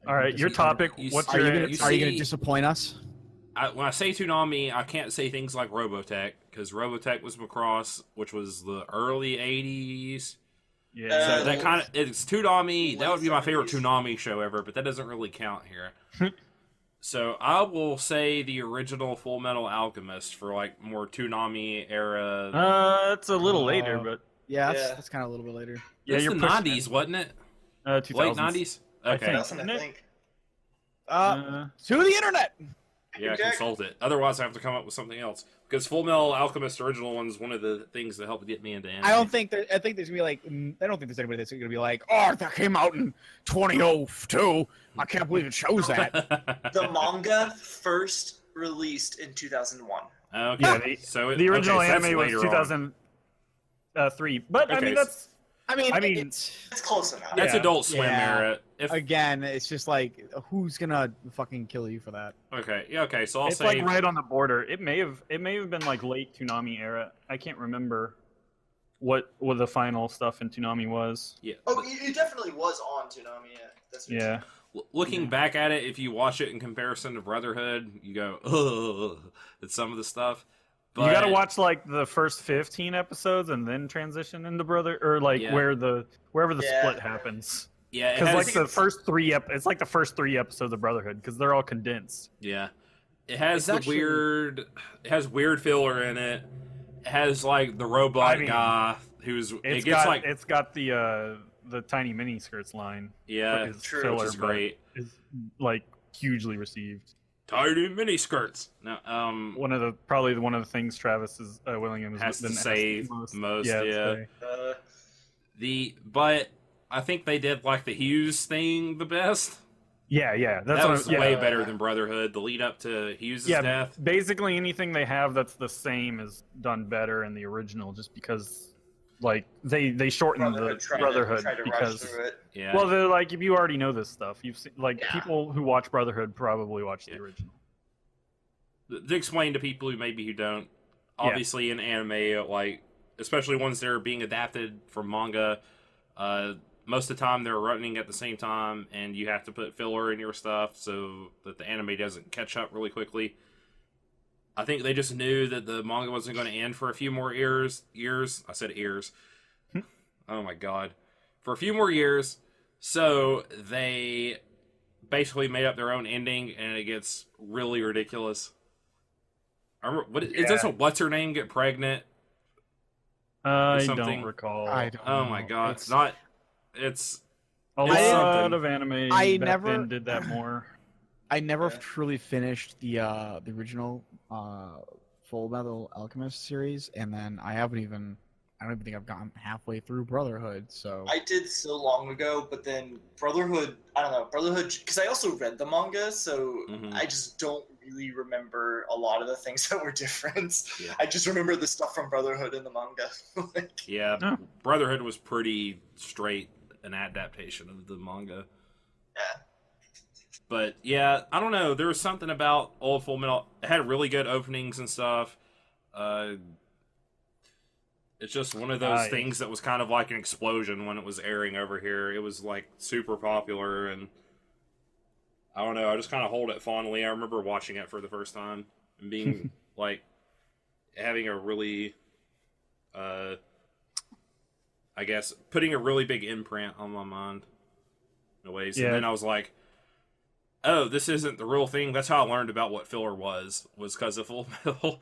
S2: All right, your topic.
S1: Are
S4: you gonna disappoint us?
S1: When I say Toonami, I can't say things like Robotech, because Robotech was Macross, which was the early 80s.
S2: Yeah.
S1: So that it's Toonami. That would be my favorite Toonami show ever, but that doesn't really count here. So I will say the original Full Metal Alchemist for like more Toonami era.
S2: It's a little later, but
S4: that's kind of a little bit later.
S1: Yeah, it's the 90s, wasn't it?
S2: 2000s.
S1: Late 90s? Okay.
S2: I think.
S4: To the internet.
S1: Yeah, consult it. Otherwise, I have to come up with something else. Because Full Metal Alchemist original one is one of the things that helped get me into anime.
S4: I think there's gonna be I don't think there's anybody that's gonna be like, oh, that came out in 2002. I can't believe it shows that.
S3: The manga first released in 2001.
S1: Okay.
S2: Yeah, the original anime was 2003. But
S1: Okay,
S2: I mean,
S3: It's close enough.
S1: That's Adult Swim era.
S4: Again, it's just like, who's gonna fucking kill you for that?
S1: Okay. Yeah. Okay. So I'll
S2: it's
S1: say
S2: like right on the border. It may have been like late Toonami era. I can't remember what the final stuff in Toonami was.
S1: Yeah.
S3: Oh, it definitely was on Toonami. Yeah. That's what
S2: Yeah.
S1: Looking back at it, if you watch it in comparison to Brotherhood, you go, ugh, at some of the stuff. But,
S2: you got to watch like the first 15 episodes and then transition into wherever the split happens.
S1: Yeah,
S2: because like the first three it's like the first 3 episodes of Brotherhood because they're all condensed.
S1: Yeah, it has weird filler in it. It has like the robot guy who's
S2: it's got the tiny mini skirts line.
S1: Yeah,
S3: true,
S1: which is great.
S2: Is like hugely received.
S1: Tiny mini skirts. No,
S2: probably one of the things Travis Willingham
S1: has to say most.
S2: Yeah.
S1: But I think they did like the Hughes thing the best.
S2: Yeah.
S1: That was way better than Brotherhood. The lead up to Hughes' death.
S2: Basically anything they have that's the same is done better in the original, just because like they shortened the Brotherhood because well, they're like, if you already know this stuff, you've seen people who watch Brotherhood probably watch the original.
S1: To explain to people who don't, obviously in anime, like especially ones that are being adapted from manga, most of the time they're running at the same time, and you have to put filler in your stuff so that the anime doesn't catch up really quickly. I think they just knew that the manga wasn't going to end for a few more years. I said ears. Oh my god. For a few more years. So they basically made up their own ending, and it gets really ridiculous. Is this what's her name get pregnant?
S2: I don't recall.
S1: Oh my god. It's
S2: a lot of anime
S4: never
S2: did that more.
S4: I never truly finished the original Full Metal Alchemist series, and then I don't even think I've gotten halfway through Brotherhood. So
S3: I did so long ago, but then Brotherhood, because I also read the manga, so I just don't really remember a lot of the things that were different. Yeah. I just remember the stuff from Brotherhood in the manga.
S1: Brotherhood was pretty straight an adaptation of the manga.
S3: Yeah.
S1: But yeah, I don't know. There was something about old Full Metal. It had really good openings and stuff. It's just one of those things that was kind of like an explosion when it was airing over here. It was like super popular, and I don't know. I just kind of hold it fondly. I remember watching it for the first time and being like having a really, I guess, putting a really big imprint on my mind in ways.
S2: Yeah.
S1: And then I was like, oh, this isn't the real thing. That's how I learned about what filler was because of Full Metal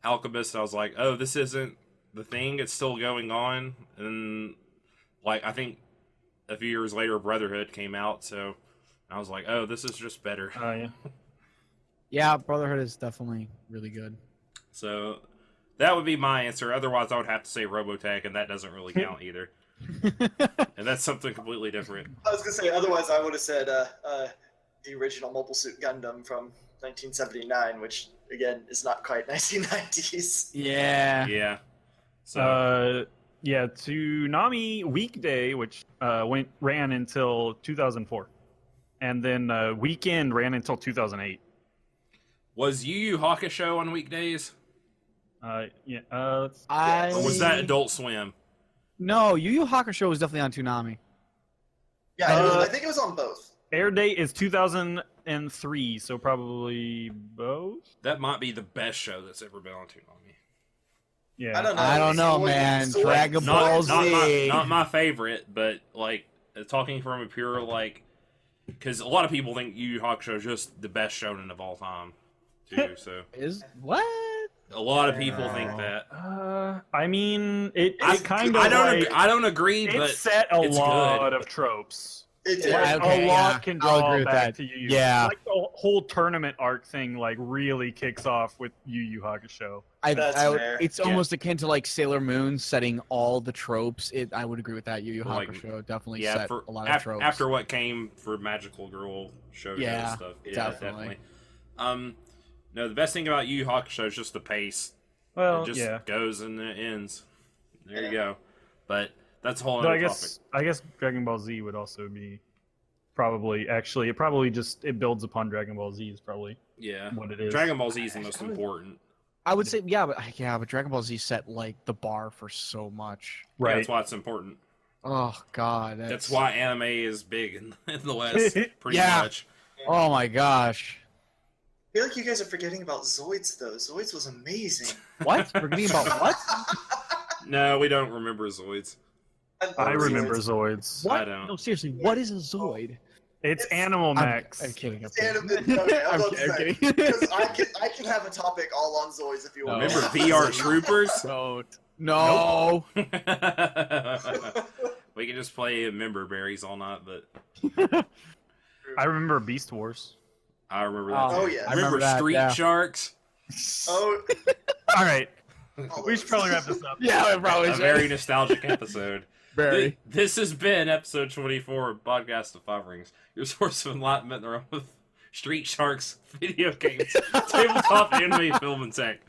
S1: Alchemist. I was like, oh, this isn't the thing. It's still going on. And like, I think a few years later, Brotherhood came out, so I was like, oh, this is just better.
S2: Yeah.
S4: Yeah, Brotherhood is definitely really good.
S1: So that would be my answer. Otherwise, I would have to say Robotech, and that doesn't really count either. And that's something completely different.
S3: I was gonna say, otherwise I would have said the original Mobile Suit Gundam from 1979, which again is not quite 1990s.
S4: Yeah.
S1: Yeah. So
S2: Yeah, Toonami Weekday, which ran until 2004, and then Weekend ran until 2008.
S1: was Yu Yu Hakusho on weekdays?
S2: Yeah.
S1: Or was that Adult Swim?
S4: No, Yu Yu Hakusho was definitely on Toonami.
S3: Yeah, I think it was on both.
S2: Air date is 2003, so probably both.
S1: That might be the best show that's ever been on Toonami.
S2: Yeah.
S4: I don't know, man. Dragon Ball Z.
S1: Not my favorite, but like talking from a pure like, because a lot of people think Yu Yu Hakusho is just the best shonen of all time, too. So
S4: Is what?
S1: a lot of people think that.
S2: I mean, it kind of.
S1: I don't agree,
S2: it
S1: but
S2: set a
S1: it's
S2: lot
S1: good.
S2: of tropes.
S3: It did.
S4: Yeah,
S2: Like,
S4: okay,
S2: a lot can
S4: I'll
S2: draw
S4: agree with
S2: back
S4: that.
S2: to Yu Yu.
S4: Yeah.
S2: Like the whole tournament arc thing, like really kicks off with Yu Yu Hakusho.
S3: That's fair.
S4: It's almost akin to like Sailor Moon setting all the tropes. I would agree with that. Yu Yu
S1: Like,
S4: Hakusho definitely
S1: Yeah,
S4: set
S1: for
S4: a lot of tropes.
S1: after what came for Magical Girl shows
S4: Yeah,
S1: and stuff. Yeah,
S4: definitely.
S1: No, the best thing about Yu Yu Hakusho is just the pace.
S2: Well,
S1: It just
S2: yeah.
S1: goes and it ends. There you go. But that's a whole
S2: But
S1: other topic.
S2: I guess Dragon Ball Z would also be probably it builds upon Dragon Ball Z is probably
S1: Yeah.
S2: what it is.
S1: Dragon Ball Z is the most important.
S4: I would say but Dragon Ball Z set like the bar for so much.
S1: Yeah,
S2: Right.
S1: that's why it's important.
S4: Oh God,
S1: That's why anime is big in the West, pretty
S4: Yeah.
S1: much.
S4: Oh my gosh.
S3: I feel like you guys are forgetting about Zoids, though. Zoids was amazing.
S4: What? Forgetting about what?
S1: No, we don't remember Zoids.
S2: I
S3: love
S2: remember
S3: Zoids.
S2: Zoids.
S4: What?
S1: I don't.
S4: No, seriously. What is a Zoid?
S2: It's Animal Max.
S4: I'm kidding. I'm
S3: And,
S4: kidding.
S3: okay, I
S4: I'm
S3: was about to
S4: kidding.
S3: say, because I can have a topic all on Zoids if you want.
S1: Remember VR Troopers?
S4: Don't. No.
S1: We can just play Member Berries all night, but
S2: I remember Beast Wars.
S1: I remember that.
S4: Oh,
S1: too.
S3: yeah.
S1: I remember
S4: that,
S1: Street
S4: yeah.
S1: Sharks.
S3: Oh,
S2: All right,
S3: all
S2: we
S3: those.
S2: should probably wrap this up.
S4: Yeah, probably
S1: A very nostalgic episode.
S4: very.
S1: This has been episode 24 of Podcast of Five Rings, your source of enlightenment in the realm of Street Sharks, video games, tabletop, anime, film, and tech.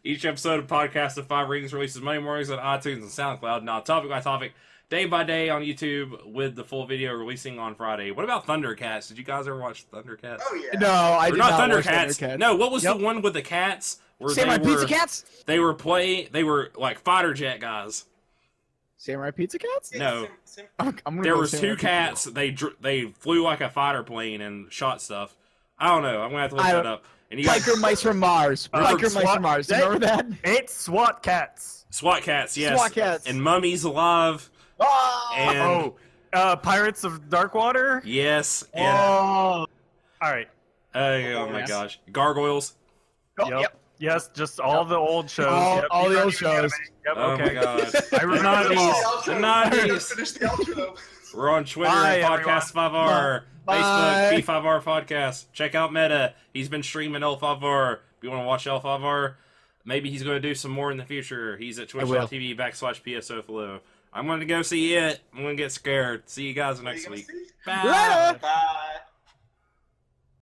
S1: Each episode of Podcast of Five Rings releases Monday mornings on iTunes and SoundCloud, not topic by topic, day by day on YouTube, with the full video releasing on Friday. What about Thundercats? Did you guys ever watch Thundercats?
S3: Oh yeah.
S4: No, I
S1: Or
S4: did
S1: not
S4: not watch
S1: Thundercats.
S4: Thundercats.
S1: No, what was
S4: Yep.
S1: the one with the cats? Where
S4: Samurai
S1: they
S4: Pizza
S1: were,
S4: Cats?
S1: They were like fighter jet guys.
S4: Samurai Pizza Cats?
S1: No.
S4: I'm gonna
S1: There
S4: go
S1: was
S4: Samurai
S1: two
S4: Pizza
S1: cats. They flew like a fighter plane and shot stuff. I don't know. I'm gonna have to look that up. And you got
S4: Biker Mice from Mars. Biker Mice
S2: SWAT
S4: from Mars.
S2: that-
S4: Remember that?
S2: It's SWAT Cats.
S1: SWAT cats, yes.
S4: SWAT cats.
S1: And Mummies Alive.
S4: Oh!
S1: And
S2: Pirates of Darkwater.
S1: yes. And
S2: All right.
S1: oh my
S4: yes.
S1: gosh, Gargoyles.
S2: Yep. Yes, just all the old shows.
S4: All
S2: Yep,
S4: the
S2: you're
S4: old
S2: right,
S4: shows.
S2: Yep,
S1: Oh
S2: okay.
S1: my god.
S2: I remember them all.
S1: The
S3: I gotta
S1: 90s.
S3: finish the outro.
S1: We're on Twitter
S2: Bye,
S1: at Podcast 5R,
S4: Bye.
S1: Facebook B5R Podcast. Check out Meta. He's been streaming L5R. If you want to watch L5R, maybe he's going to do some more in the future. He's at twitch.tv/PSOFlow. I'm going to go see it. I'm going to get scared. See you guys
S3: What are you
S1: next
S3: gonna
S1: week.
S3: see?
S1: Bye.
S4: Later.
S3: Bye.